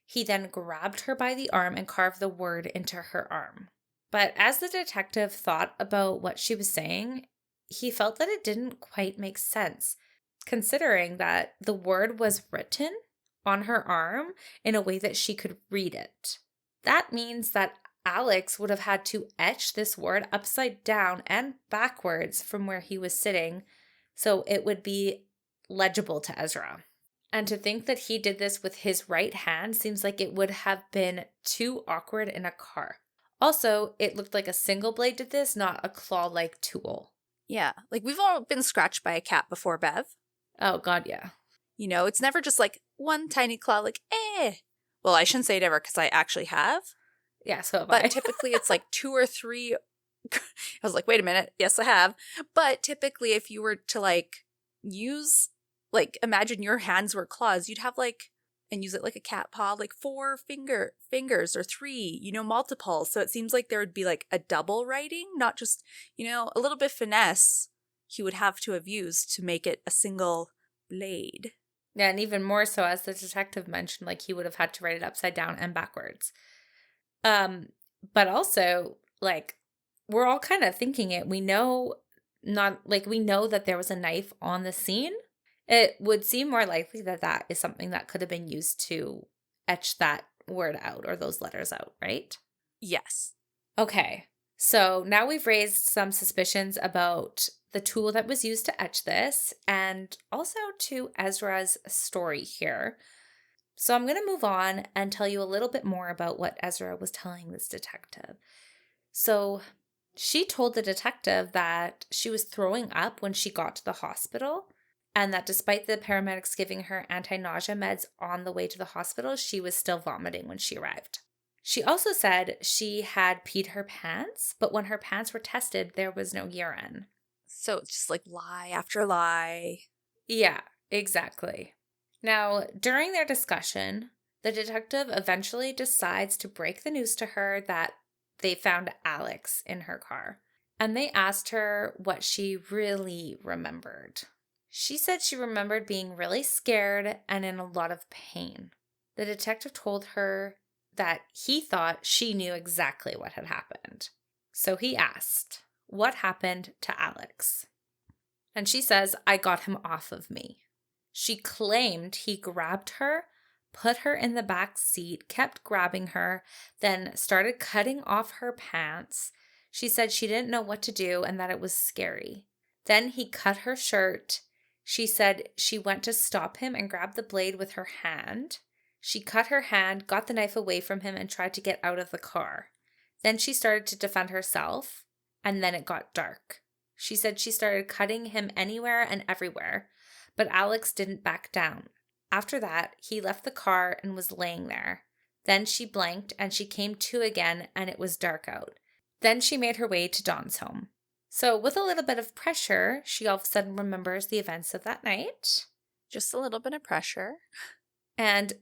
He then grabbed her by the arm and carved the word into her arm. But as the detective thought about what she was saying, he felt that it didn't quite make sense, considering that the word was written on her arm in a way that she could read it. That means that Alex would have had to etch this word upside down and backwards from where he was sitting so it would be legible to Ezra. And to think that he did this with his right hand seems like it would have been too awkward in a car. Also, it looked like a single blade did this, not a claw-like tool. Yeah. Like, we've all been scratched by a cat before, Bev. Oh, God, yeah. You know, it's never just like one tiny claw, like, eh. Well, I shouldn't say never because I actually have. Yeah, so have but I. Typically it's like 2 or 3. I was like, wait a minute. Yes, I have. But typically if you were to like use like imagine your hands were claws, you'd have like, and use it like a cat paw, like fingers or three, multiple. So it seems like there would be like a double writing, not just, a little bit finesse he would have to have used to make it a single blade. Yeah, and even more so, as the detective mentioned, like he would have had to write it upside down and backwards. But also, like, we're all kind of thinking it. We know we know that there was a knife on the scene. It would seem more likely that that is something that could have been used to etch that word out or those letters out, right? Yes. Okay. So now we've raised some suspicions about the tool that was used to etch this and also to Ezra's story here. So I'm going to move on and tell you a little bit more about what Ezra was telling this detective. So she told the detective that she was throwing up when she got to the hospital, and that despite the paramedics giving her anti-nausea meds on the way to the hospital, she was still vomiting when she arrived. She also said she had peed her pants, but when her pants were tested, there was no urine. So it's just like lie after lie. Yeah, exactly. Now, during their discussion, the detective eventually decides to break the news to her that they found Alex in her car. And they asked her what she really remembered. She said she remembered being really scared and in a lot of pain. The detective told her that he thought she knew exactly what had happened. So he asked, "What happened to Alex?" And she says, "I got him off of me." She claimed he grabbed her, put her in the back seat, kept grabbing her, then started cutting off her pants. She said she didn't know what to do and that it was scary. Then he cut her shirt. She said she went to stop him and grabbed the blade with her hand. She cut her hand, got the knife away from him, and tried to get out of the car. Then she started to defend herself, and then it got dark. She said she started cutting him anywhere and everywhere, but Alex didn't back down. After that, he left the car and was laying there. Then she blanked and she came to again and it was dark out. Then she made her way to Dawn's home. So with a little bit of pressure, she all of a sudden remembers the events of that night. Just a little bit of pressure. And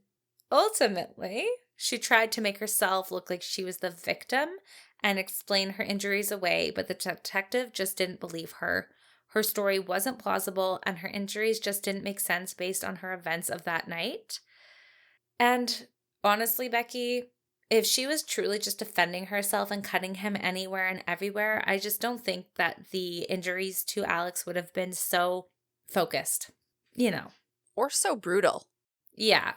ultimately, she tried to make herself look like she was the victim and explain her injuries away, but the detective just didn't believe her. Her story wasn't plausible, and her injuries just didn't make sense based on her events of that night. And honestly, Becky, if she was truly just defending herself and cutting him anywhere and everywhere, I just don't think that the injuries to Alex would have been so focused, Or so brutal. Yeah.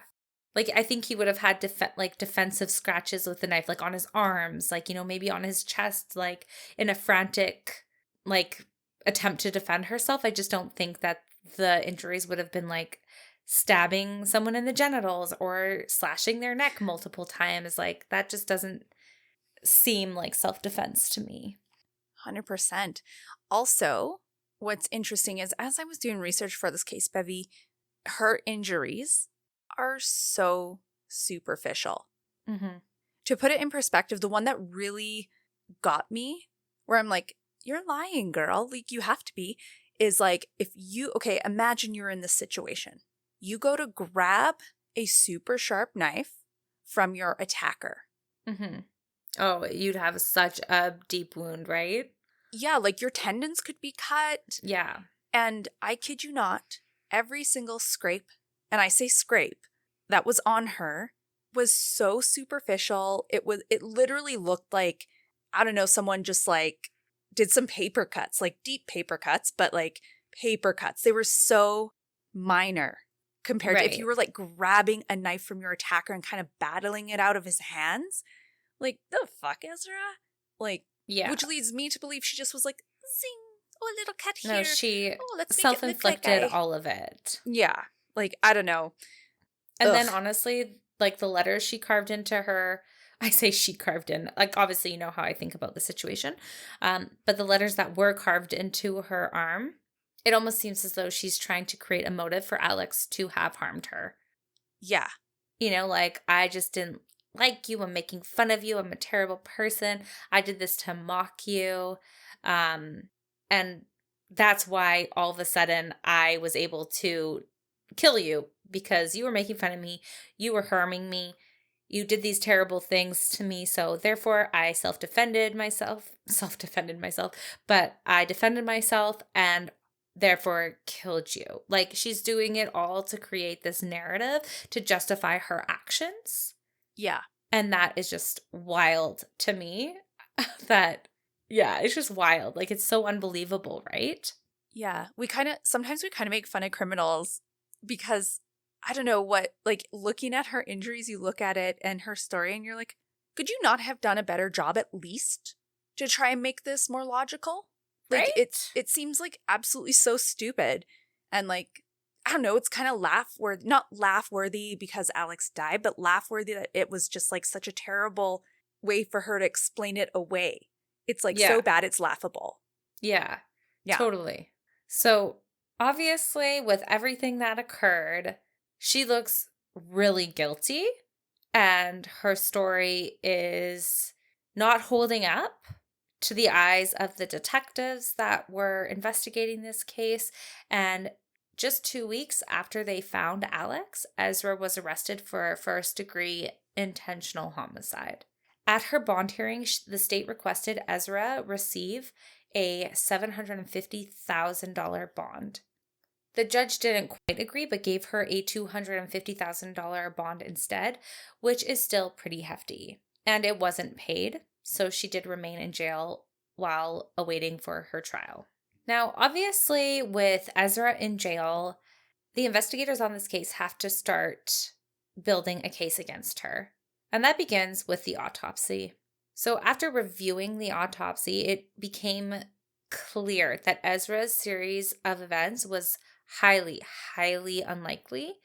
Like, I think he would have had defensive scratches with the knife, like on his arms, like, maybe on his chest, like in a frantic, like, attempt to defend herself. I just don't think that the injuries would have been like stabbing someone in the genitals or slashing their neck multiple times. Like, that just doesn't seem like self-defense to me. 100%. Also, what's interesting is as I was doing research for this case, Bevy, her injuries are so superficial. Mm-hmm. To put it in perspective, the one that really got me, where I'm like, you're lying, girl, like you have to be, is like imagine you're in this situation. You go to grab a super sharp knife from your attacker. Mm-hmm. Oh, you'd have such a deep wound, right? Yeah, like your tendons could be cut. Yeah. And I kid you not, every single scrape, and I say scrape, that was on her was so superficial. It literally looked like, I don't know, someone just like did some paper cuts, like deep paper cuts, but like paper cuts. They were so minor compared to if you were like grabbing a knife from your attacker and kind of battling it out of his hands. Like, the fuck, Ezra? Like, yeah. Which leads me to believe she just was like, zing, oh, a little cut here. No, she let's self-inflicted all of it. Yeah. Like, I don't know. And then honestly, like the letters she carved into her, I say she carved in, like obviously you know how I think about the situation, but the letters that were carved into her arm, it almost seems as though she's trying to create a motive for Alex to have harmed her. Yeah. Like, I just didn't like you. I'm making fun of you. I'm a terrible person. I did this to mock you. And that's why all of a sudden I was able to kill you because you were making fun of me. You were harming me. You did these terrible things to me. So therefore, I self-defended myself, but I defended myself and therefore killed you. Like, she's doing it all to create this narrative to justify her actions. Yeah. And that is just wild to me. Yeah, it's just wild. Like, it's so unbelievable, right? Yeah. Sometimes we kind of make fun of criminals because I don't know what, like, looking at her injuries, you look at it and her story and you're like, could you not have done a better job at least to try and make this more logical? Like, Right? it seems like absolutely so stupid. And like, I don't know, it's kind of not laugh worthy because Alex died, but laugh worthy that it was just like such a terrible way for her to explain it away. It's like Yeah. so bad it's laughable. Yeah. Yeah. Totally. So, obviously, with everything that occurred, she looks really guilty, and her story is not holding up to the eyes of the detectives that were investigating this case. And just 2 weeks after they found Alex, Ezra was arrested for first-degree intentional homicide. At her bond hearing, the state requested Ezra receive a $750,000 bond. The judge didn't quite agree, but gave her a $250,000 bond instead, which is still pretty hefty. And it wasn't paid, so she did remain in jail while awaiting for her trial. Now, obviously, with Ezra in jail, the investigators on this case have to start building a case against her. And that begins with the autopsy. So after reviewing the autopsy, it became clear that Ezra's series of events was highly, highly unlikely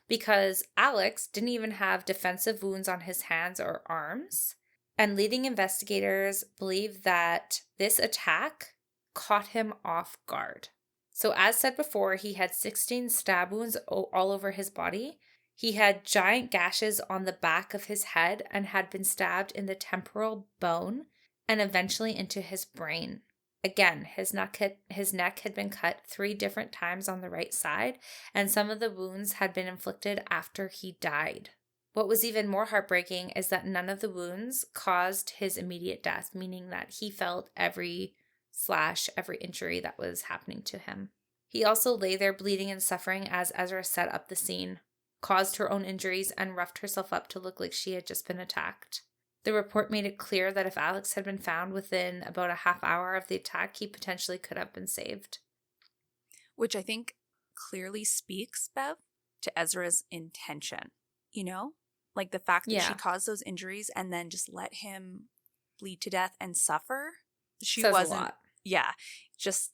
because Alex didn't even have defensive wounds on his hands or arms. And leading investigators believe that this attack caught him off guard. So as said before, he had 16 stab wounds all over his body. He had giant gashes on the back of his head and had been stabbed in the temporal bone and eventually into his brain. Again, his neck had been cut 3 different times on the right side, and some of the wounds had been inflicted after he died. What was even more heartbreaking is that none of the wounds caused his immediate death, meaning that he felt every injury that was happening to him. He also lay there bleeding and suffering as Ezra set up the scene, caused her own injuries, and roughed herself up to look like she had just been attacked. The report made it clear that if Alex had been found within about a half hour of the attack, he potentially could have been saved. Which I think clearly speaks, Bev, to Ezra's intention. You know? Like the fact that she caused those injuries and then just let him bleed to death and suffer. She Says wasn't. A lot. Yeah. Just,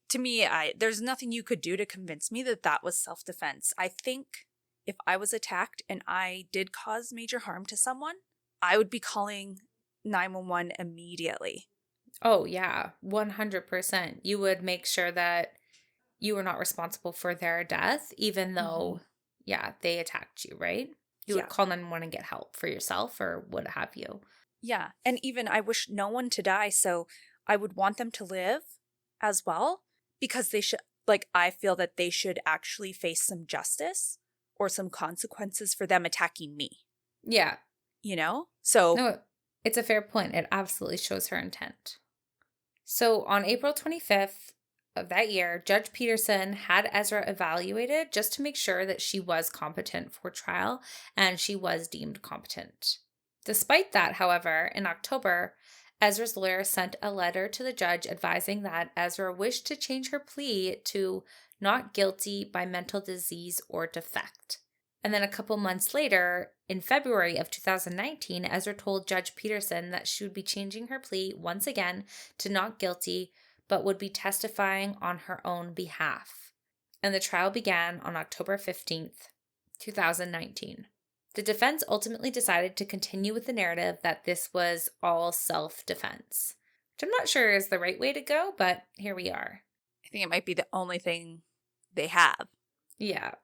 to me, there's nothing you could do to convince me that that was self-defense. I think if I was attacked and I did cause major harm to someone, I would be calling 911 immediately. Oh, yeah, 100%. You would make sure that you were not responsible for their death, even though, they attacked you, right? You would call 911 and get help for yourself or what have you. Yeah. And even I wish no one to die, so I would want them to live as well because they should, like, I feel that they should actually face some justice or some consequences for them attacking me. Yeah. You know? So. No, it's a fair point. It absolutely shows her intent. So on April 25th of that year, Judge Peterson had Ezra evaluated just to make sure that she was competent for trial, and she was deemed competent. Despite that, however, in October, Ezra's lawyer sent a letter to the judge advising that Ezra wished to change her plea to not guilty by mental disease or defect. And then a couple months later, in February of 2019, Ezra told Judge Peterson that she would be changing her plea once again to not guilty, but would be testifying on her own behalf. And the trial began on October 15th, 2019. The defense ultimately decided to continue with the narrative that this was all self-defense, which I'm not sure is the right way to go, but here we are. I think it might be the only thing they have. Yeah.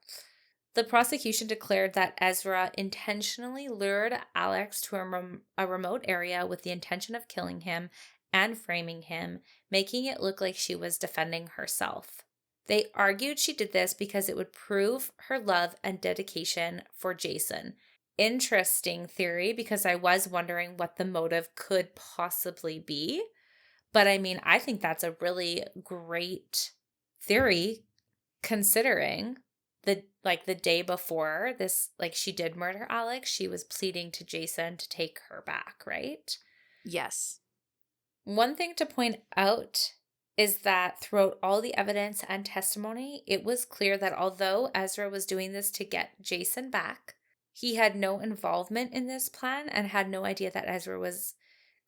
The prosecution declared that Ezra intentionally lured Alex to a remote area with the intention of killing him and framing him, making it look like she was defending herself. They argued she did this because it would prove her love and dedication for Jason. Interesting theory, because I was wondering what the motive could possibly be. But I mean, I think that's a really great theory, considering the day before this, like, she did murder Alex, she was pleading to Jason to take her back, right? Yes. One thing to point out is that throughout all the evidence and testimony, it was clear that although Ezra was doing this to get Jason back, he had no involvement in this plan and had no idea that Ezra was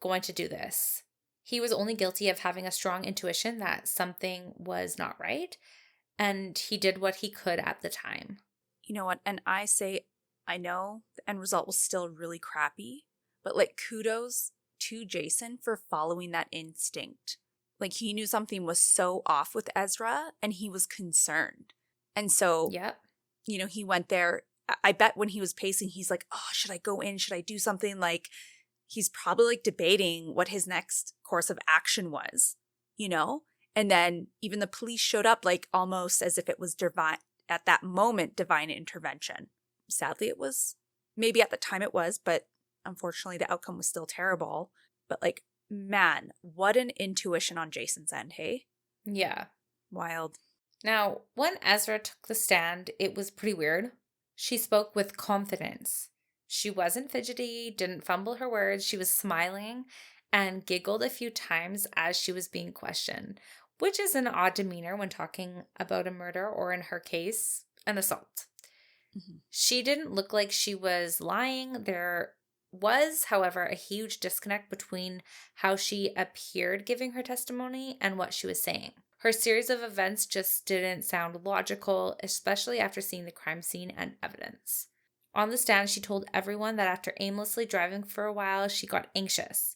going to do this. He was only guilty of having a strong intuition that something was not right, and he did what he could at the time. You know what? And I say, I know the end result was still really crappy, but like kudos to Jason for following that instinct. Like he knew something was so off with Ezra and he was concerned. And so, Yep. He went there. I bet when he was pacing, he's like, oh, should I go in? Should I do something? Like he's probably like debating what his next course of action was, And then even the police showed up like almost as if it was divine at that moment, divine intervention. Sadly, it was. Maybe at the time it was, but unfortunately the outcome was still terrible. But like, man, what an intuition on Jason's end, hey? Yeah. Wild. Now, when Ezra took the stand, it was pretty weird. She spoke with confidence. She wasn't fidgety, didn't fumble her words. She was smiling and giggled a few times as she was being questioned, which is an odd demeanor when talking about a murder or, in her case, an assault. Mm-hmm. She didn't look like she was lying. There was, however, a huge disconnect between how she appeared giving her testimony and what she was saying. Her series of events just didn't sound logical, especially after seeing the crime scene and evidence. On the stand, she told everyone that after aimlessly driving for a while, she got anxious,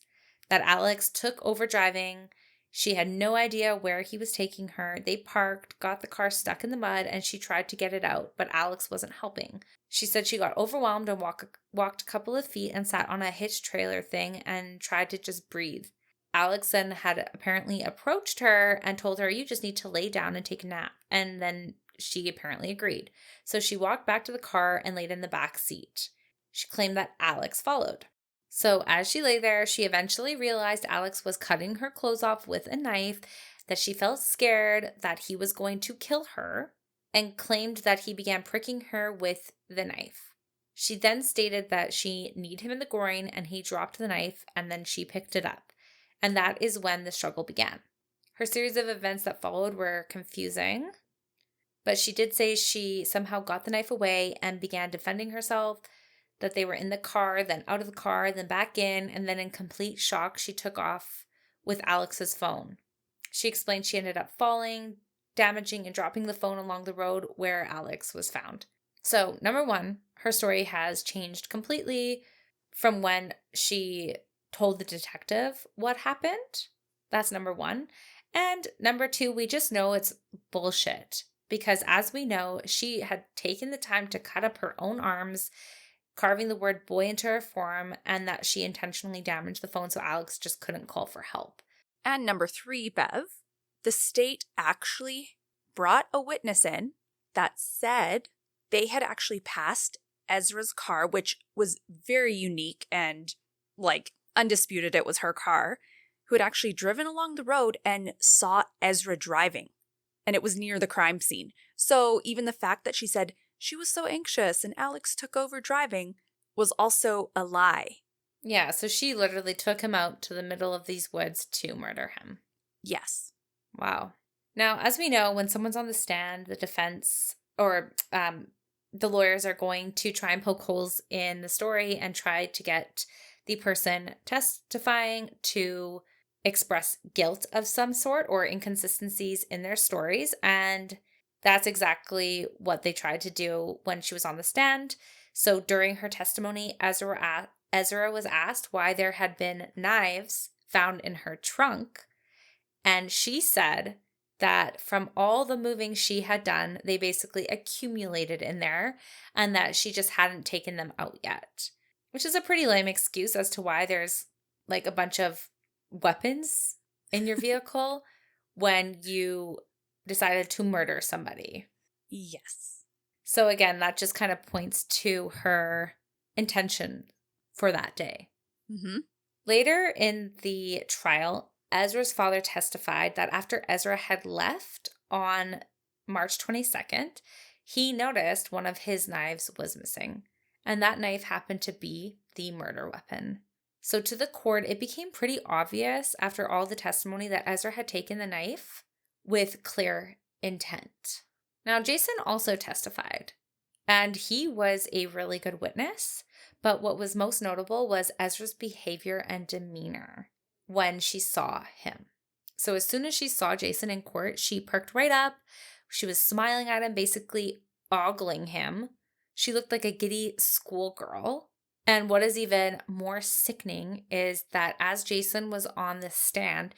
that Alex took over driving. She had no idea where he was taking her. They parked, got the car stuck in the mud, and she tried to get it out, but Alex wasn't helping. She said she got overwhelmed and walked a couple of feet and sat on a hitched trailer thing and tried to just breathe. Alex then had apparently approached her and told her, you just need to lay down and take a nap. And then she apparently agreed. So she walked back to the car and laid in the back seat. She claimed that Alex followed. So as she lay there, she eventually realized Alex was cutting her clothes off with a knife, that she felt scared that he was going to kill her, and claimed that he began pricking her with the knife. She then stated that she kneed him in the groin and he dropped the knife and then she picked it up. And that is when the struggle began. Her series of events that followed were confusing, but she did say she somehow got the knife away and began defending herself, that they were in the car, then out of the car, then back in, and then in complete shock, she took off with Alex's phone. She explained she ended up falling, damaging and dropping the phone along the road where Alex was found. So, number one, her story has changed completely from when she told the detective what happened. That's number one. And number two, we just know it's bullshit. Because as we know, she had taken the time to cut up her own arms, carving the word boy into her forearm, and that she intentionally damaged the phone so Alex just couldn't call for help. And number three, Bev, the state actually brought a witness in that said they had actually passed Ezra's car, which was very unique and like undisputed it was her car, who had actually driven along the road and saw Ezra driving. And it was near the crime scene. So even the fact that she said she was so anxious and Alex took over driving was also a lie. Yeah, so she literally took him out to the middle of these woods to murder him. Yes. Wow. Now, as we know, when someone's on the stand, the defense or the lawyers are going to try and poke holes in the story and try to get the person testifying to express guilt of some sort or inconsistencies in their stories. And that's exactly what they tried to do when she was on the stand. So during her testimony, Ezra was asked why there had been knives found in her trunk. And she said that from all the moving she had done, they basically accumulated in there and that she just hadn't taken them out yet. Which is a pretty lame excuse as to why there's like a bunch of weapons in your vehicle when you decided to murder somebody. Yes. So again, that just kind of points to her intention for that day. Mm-hmm. Later in the trial, Ezra's father testified that after Ezra had left on March 22nd, he noticed one of his knives was missing, and that knife happened to be the murder weapon. So to the court, it became pretty obvious after all the testimony that Ezra had taken the knife with clear intent. Now, Jason also testified, and he was a really good witness, but what was most notable was Ezra's behavior and demeanor when she saw him. So as soon as she saw Jason in court, she perked right up. She was smiling at him, basically ogling him. She looked like a giddy schoolgirl. And what is even more sickening is that as Jason was on the stand,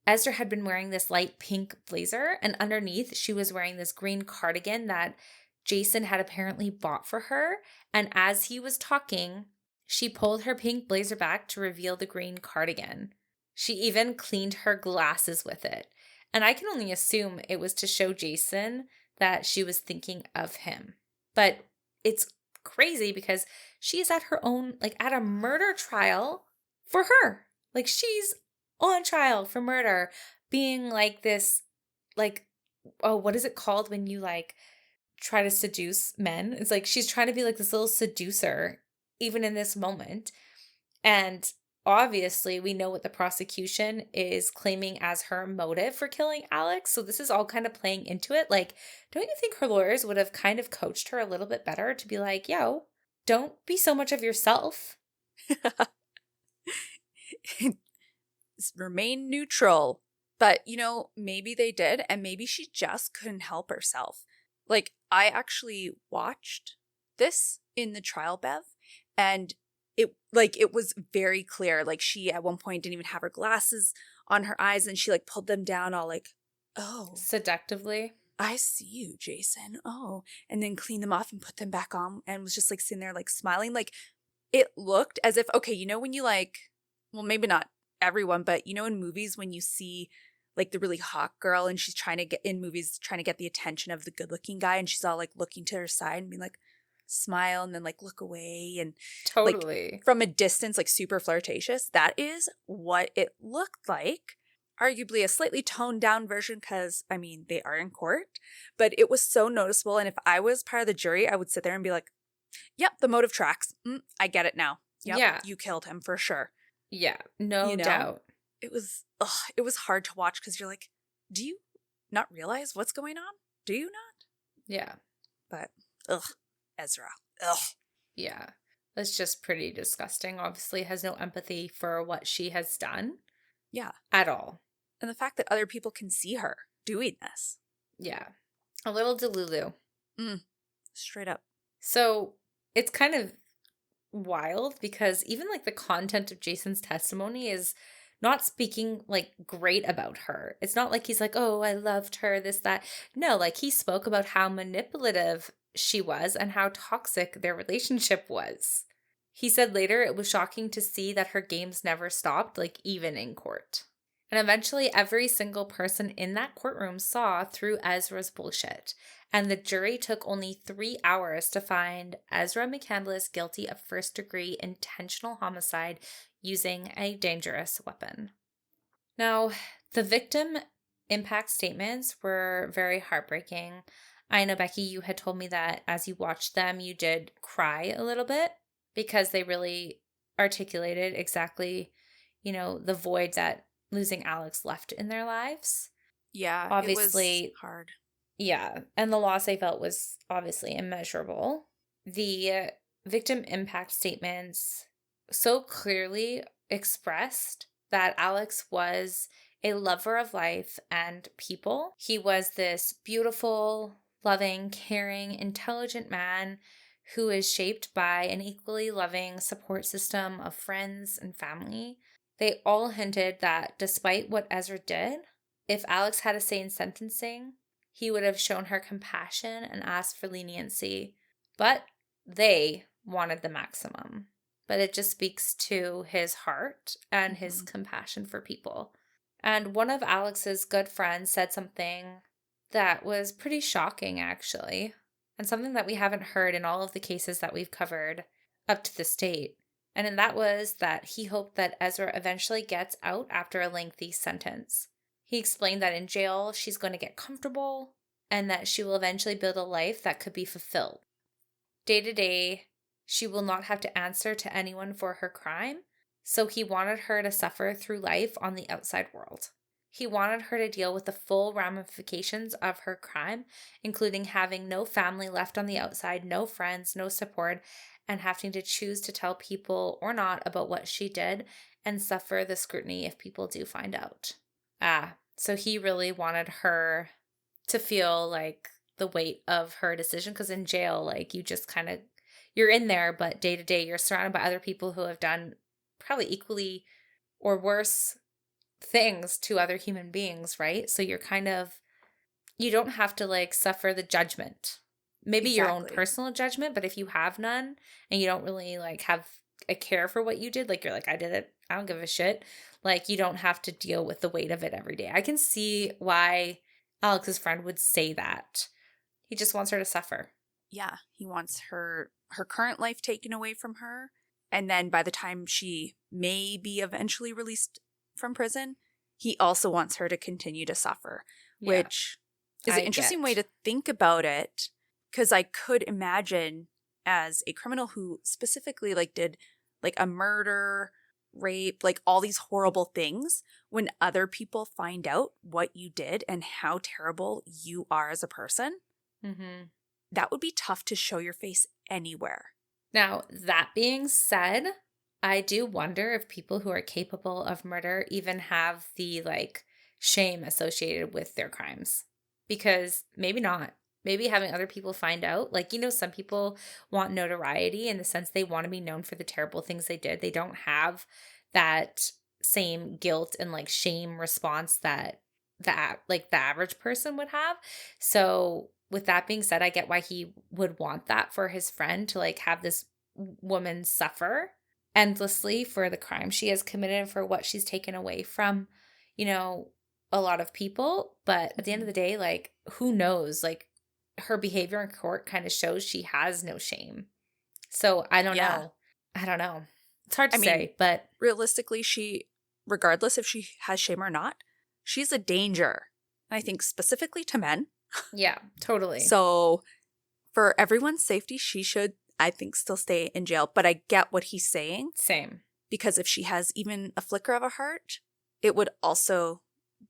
Ezra had been wearing this light pink blazer, and underneath she was wearing this green cardigan that Jason had apparently bought for her. And as he was talking, she pulled her pink blazer back to reveal the green cardigan. She even cleaned her glasses with it. And I can only assume it was to show Jason that she was thinking of him. But it's crazy because she is at her own, like at a murder trial for her. Like she's on trial for murder, being like this, like, oh, what is it called when you like try to seduce men? It's like she's trying to be like this little seducer, even in this moment. And obviously, we know what the prosecution is claiming as her motive for killing Alex. So this is all kind of playing into it. Like, don't you think her lawyers would have kind of coached her a little bit better to be like, yo, don't be so much of yourself? Remain neutral. But, maybe they did, and maybe she just couldn't help herself. Like, I actually watched this in the trial, Bev, and it was very clear. Like, she at one point didn't even have her glasses on her eyes, and she like pulled them down all like, oh, Seductively. I see you, Jason. Oh, and then cleaned them off and put them back on, and was just like sitting there like smiling. Like, it looked as if, okay, when you like, well, maybe not everyone, but in movies when you see like the really hot girl and she's trying to get the attention of the good looking guy, and she's all like looking to her side and being like, smile and then like look away and Totally. like from a distance, like super flirtatious. That is what it looked like. Arguably a slightly toned down version because, I mean, they are in court, but it was so noticeable. And if I was part of the jury, I would sit there and be like, yep, the motive tracks. I get it now. Yep, Yeah. you killed him for sure. Yeah, no doubt. It was hard to watch because you're like, do you not realize what's going on? Do you not? Yeah. But, Ezra. Ugh. Yeah. That's just pretty disgusting. Obviously has no empathy for what she has done. Yeah. At all. And the fact that other people can see her doing this. Yeah. A little delulu. Straight up. So it's kind of wild because even like the content of Jason's testimony is not speaking like great about her. It's not like he's like, oh, I loved her, this, that. No, like he spoke about how manipulative she was and how toxic their relationship was. He said later it was shocking to see that her games never stopped, like even in court. And eventually every single person in that courtroom saw through Ezra's bullshit. And the jury took only 3 hours to find Ezra McCandless guilty of first-degree intentional homicide using a dangerous weapon. Now, the victim impact statements were very heartbreaking. I know, Becky, you had told me that as you watched them, you did cry a little bit because they really articulated exactly, the void that losing Alex left in their lives. Yeah, obviously, it was hard. Yeah, and the loss they felt was obviously immeasurable. The victim impact statements so clearly expressed that Alex was a lover of life and people. He was this beautiful, loving, caring, intelligent man who is shaped by an equally loving support system of friends and family. They all hinted that despite what Ezra did, if Alex had a say in sentencing, he would have shown her compassion and asked for leniency. But they wanted the maximum. But it just speaks to his heart and his compassion for people. And one of Alex's good friends said something that was pretty shocking, actually, and something that we haven't heard in all of the cases that we've covered up to this date. And that was that he hoped that Ezra eventually gets out after a lengthy sentence. He explained that in jail, she's going to get comfortable and that she will eventually build a life that could be fulfilled. Day to day, she will not have to answer to anyone for her crime, so he wanted her to suffer through life on the outside world. He wanted her to deal with the full ramifications of her crime, including having no family left on the outside, no friends, no support, and having to choose to tell people or not about what she did and suffer the scrutiny if people do find out. So he really wanted her to feel like the weight of her decision, because in jail, like, you just kind of, you're in there, but day to day you're surrounded by other people who have done probably equally or worse things to other human beings, right? So you're kind of, you don't have to like suffer the judgment, maybe your own Exactly. personal judgment, but if you have none and you don't really like have a care for what you did, like, you're like, I did it, I don't give a shit, like, you don't have to deal with the weight of it every day. I can see why Alex's friend would say that. He just wants her to suffer. Yeah, he wants her current life taken away from her, and then by the time she may be eventually released from prison, he also wants her to continue to suffer, Yeah, which is I an interesting way get. to think about it, because I could imagine as a criminal who specifically like did like a murder, rape, like all these horrible things, when other people find out what you did and how terrible you are as a person, Mm-hmm. that would be tough to show your face anywhere. Now, that being said, I do wonder if people who are capable of murder even have the like shame associated with their crimes. Because maybe not. Maybe having other people find out, like, some people want notoriety in the sense they want to be known for the terrible things they did. They don't have that same guilt and like shame response that the average person would have. So with that being said, I get why he would want that for his friend to like have this woman suffer endlessly for the crime she has committed and for what she's taken away from, you know, a lot of people. But at the end of Mhm. the day, like, who knows? Like, her behavior in court kind of shows she has no shame. So I don't Yeah. know. I don't know. It's hard to I mean, say, but realistically, regardless if she has shame or not, she's a danger. And I think specifically to men. yeah, totally. So for everyone's safety, she should, I think, still stay in jail. But I get what he's saying, Same. because if she has even a flicker of a heart, it would also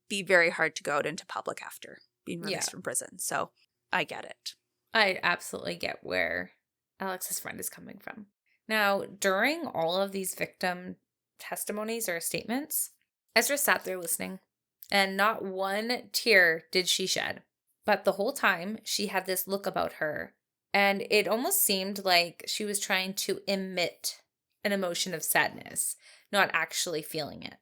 be very hard to go out into public after being Yeah, released from prison. So I get it. I absolutely get where Alex's friend is coming from. Now, during all of these victim testimonies or statements, Ezra sat there listening, and not one tear did she shed. But the whole time, she had this look about her, and it almost seemed like she was trying to emit an emotion of sadness, not actually feeling it.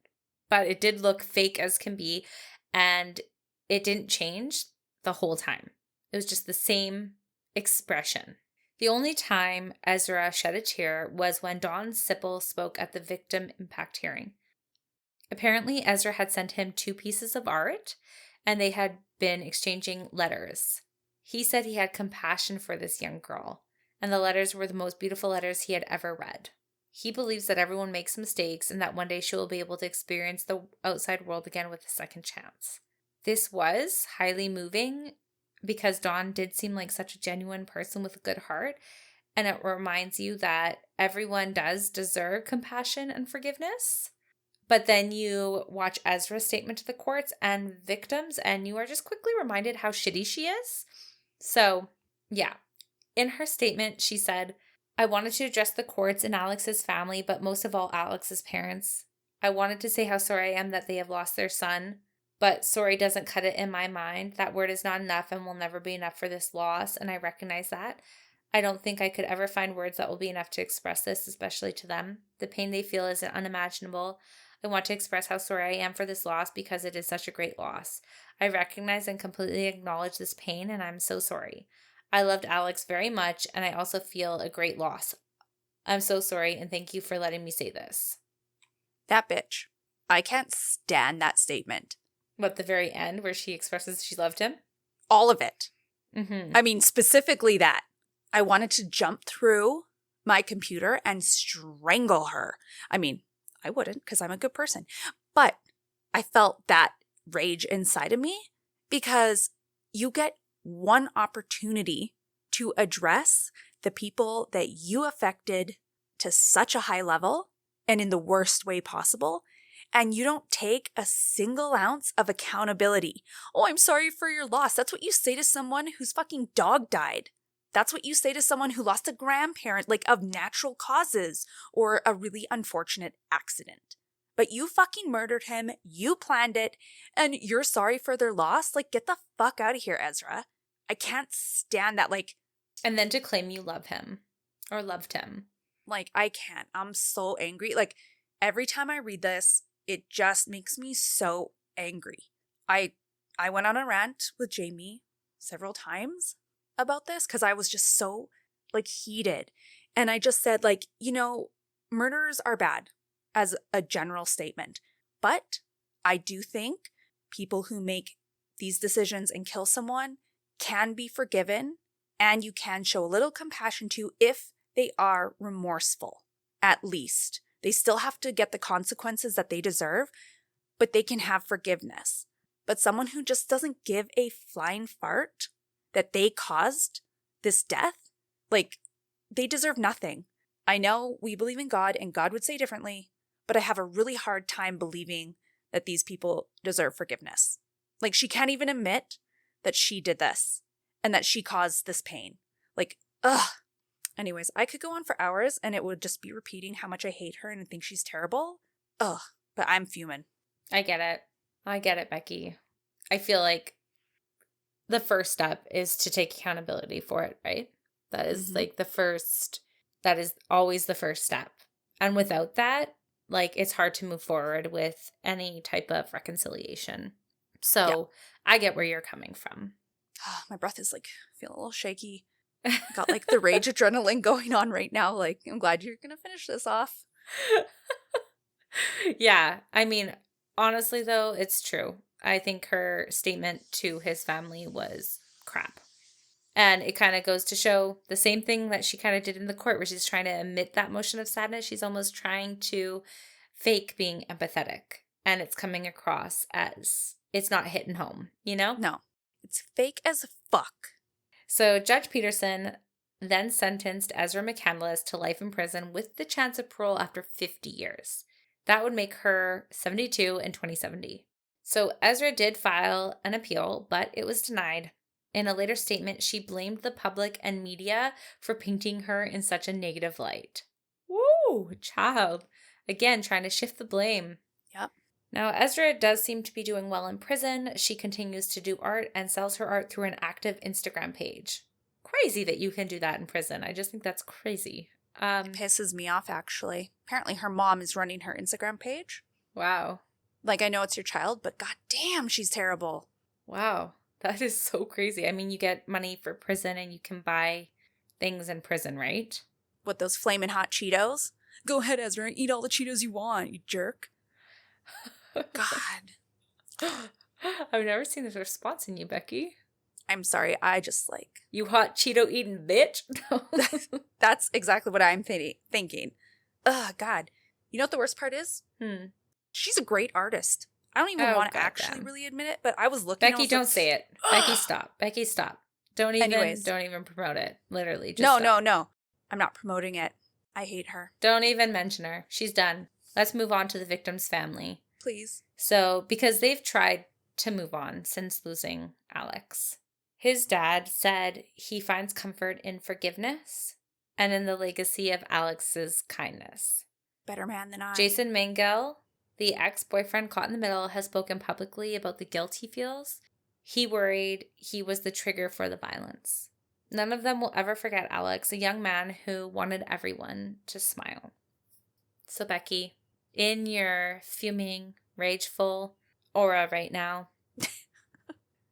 But it did look fake as can be, and it didn't change the whole time. It was just the same expression. The only time Ezra shed a tear was when Don Sipple spoke at the victim impact hearing. Apparently, Ezra had sent him 2 pieces of art, and they had been exchanging letters. He said he had compassion for this young girl, and the letters were the most beautiful letters he had ever read. He believes that everyone makes mistakes and that one day she will be able to experience the outside world again with a second chance. This was highly moving because Dawn did seem like such a genuine person with a good heart, and it reminds you that everyone does deserve compassion and forgiveness. But then you watch Ezra's statement to the courts and victims, and you are just quickly reminded how shitty she is. So, yeah. In her statement, she said, I wanted to address the courts and Alex's family, but most of all, Alex's parents. I wanted to say how sorry I am that they have lost their son, but sorry doesn't cut it in my mind. That word is not enough and will never be enough for this loss, and I recognize that. I don't think I could ever find words that will be enough to express this, especially to them. The pain they feel is unimaginable. I want to express how sorry I am for this loss because it is such a great loss. I recognize and completely acknowledge this pain, and I'm so sorry. I loved Alex very much, and I also feel a great loss. I'm so sorry, and thank you for letting me say this. That bitch. I can't stand that statement. What, the very end where she expresses she loved him? All of it. Mm-hmm. I mean, specifically that. I wanted to jump through my computer and strangle her. I mean, I wouldn't because I'm a good person. But I felt that rage inside of me because you get one opportunity to address the people that you affected to such a high level and in the worst way possible. And you don't take a single ounce of accountability. Oh, I'm sorry for your loss. That's what you say to someone whose fucking dog died. That's what you say to someone who lost a grandparent, like of natural causes or a really unfortunate accident. But you fucking murdered him, you planned it, and you're sorry for their loss? Like, get the fuck out of here, Ezra. I can't stand that. And then to claim you love him or loved him. I can't. I'm so angry. Like, every time I read this, it just makes me so angry. I went on a rant with Jamie several times about this because I was just so heated. And I just said murders are bad as a general statement. But I do think people who make these decisions and kill someone can be forgiven, and you can show a little compassion to if they are remorseful, at least. They still have to get the consequences that they deserve, but they can have forgiveness. But someone who just doesn't give a flying fart that they caused this death, they deserve nothing. I know we believe in God and God would say differently, but I have a really hard time believing that these people deserve forgiveness. She can't even admit that she did this and that she caused this pain. Ugh. Anyways, I could go on for hours and it would just be repeating how much I hate her and I think she's terrible. Ugh, but I'm fuming. I get it, Becky. I feel like the first step is to take accountability for it, right? That is that is always the first step. And without that, it's hard to move forward with any type of reconciliation. So I get where you're coming from. My breath is feeling a little shaky. Got the rage adrenaline going on right now. I'm glad you're going to finish this off. Yeah. I mean, honestly, though, it's true. I think her statement to his family was crap. And it kind of goes to show the same thing that she kind of did in the court where she's trying to emit that emotion of sadness. She's almost trying to fake being empathetic. And it's coming across as it's not hitting home, you know? No. It's fake as fuck. So Judge Peterson then sentenced Ezra McCandless to life in prison with the chance of parole after 50 years. That would make her 72 in 2070. So Ezra did file an appeal, but it was denied. In a later statement, she blamed the public and media for painting her in such a negative light. Woo, child. Again, trying to shift the blame. Yep. Now, Ezra does seem to be doing well in prison. She continues to do art and sells her art through an active Instagram page. Crazy that you can do that in prison. I just think that's crazy. It pisses me off, actually. Apparently her mom is running her Instagram page. Wow. I know it's your child, but goddamn, she's terrible. Wow. That is so crazy. I mean, you get money for prison and you can buy things in prison, right? What, those flaming hot Cheetos? Go ahead, Ezra, and eat all the Cheetos you want, you jerk. God. I've never seen this response in you, Becky. I'm sorry, I just You hot Cheeto eating bitch? That's exactly what I'm thinking. Ugh, God. You know what the worst part is? She's a great artist. I don't even want to actually really admit it, but I was looking. Becky, don't say it. Becky, stop. Becky, stop. Don't even promote it. Literally, just No. I'm not promoting it. I hate her. Don't even mention her. She's done. Let's move on to the victim's family. Please. So, because they've tried to move on since losing Alex. His dad said he finds comfort in forgiveness and in the legacy of Alex's kindness. Better man than I. Jason Mangel, the ex-boyfriend caught in the middle, has spoken publicly about the guilt he feels. He worried he was the trigger for the violence. None of them will ever forget Alex, a young man who wanted everyone to smile. So, Becky, in your fuming, rageful aura right now,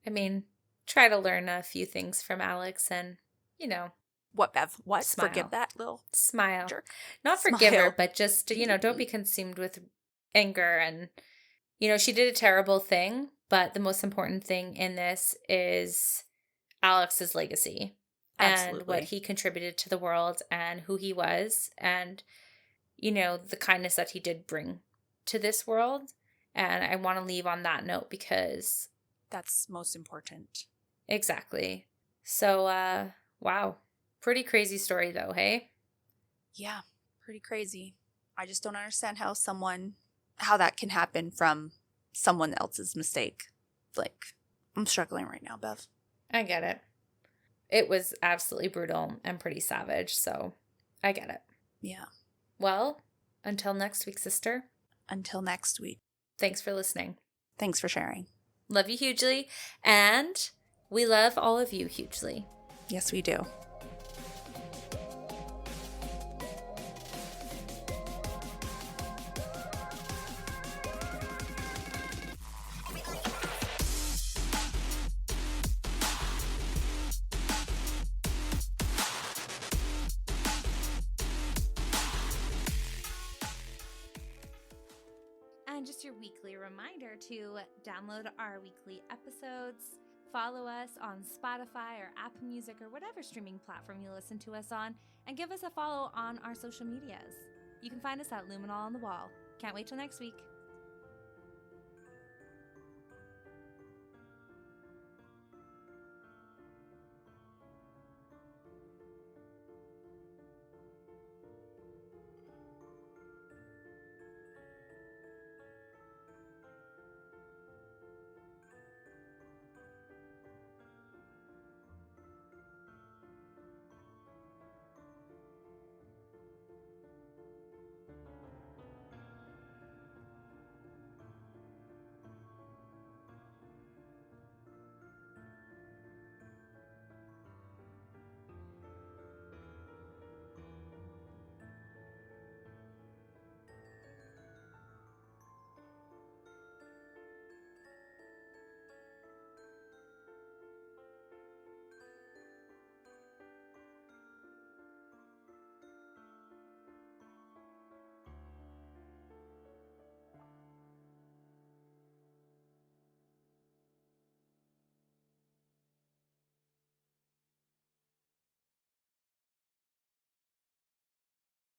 I mean, try to learn a few things from Alex and, What, Bev? What? Smile. Forgive that little smile. jerk? Not forgive her, but just, don't be consumed with anger and, she did a terrible thing, but the most important thing in this is Alex's legacy and what Absolutely. he contributed to the world and who he was and, the kindness that he did bring to this world. And I want to leave on that note because That's most important. exactly. So, wow. Pretty crazy story though, hey? Yeah, pretty crazy. I just don't understand how that can happen from someone else's mistake. Like, I'm struggling right now, Bev. I get it. It was absolutely brutal and pretty savage, so I get it. Yeah. Well, until next week, sister. Until next week. Thanks for listening. Thanks for sharing. Love you hugely, and we love all of you hugely. Yes, we do. And just your weekly reminder to download our weekly episodes, follow us on Spotify or Apple Music or whatever streaming platform you listen to us on, and give us a follow on our social medias. You can find us at Luminol on the Wall. Can't wait till next week.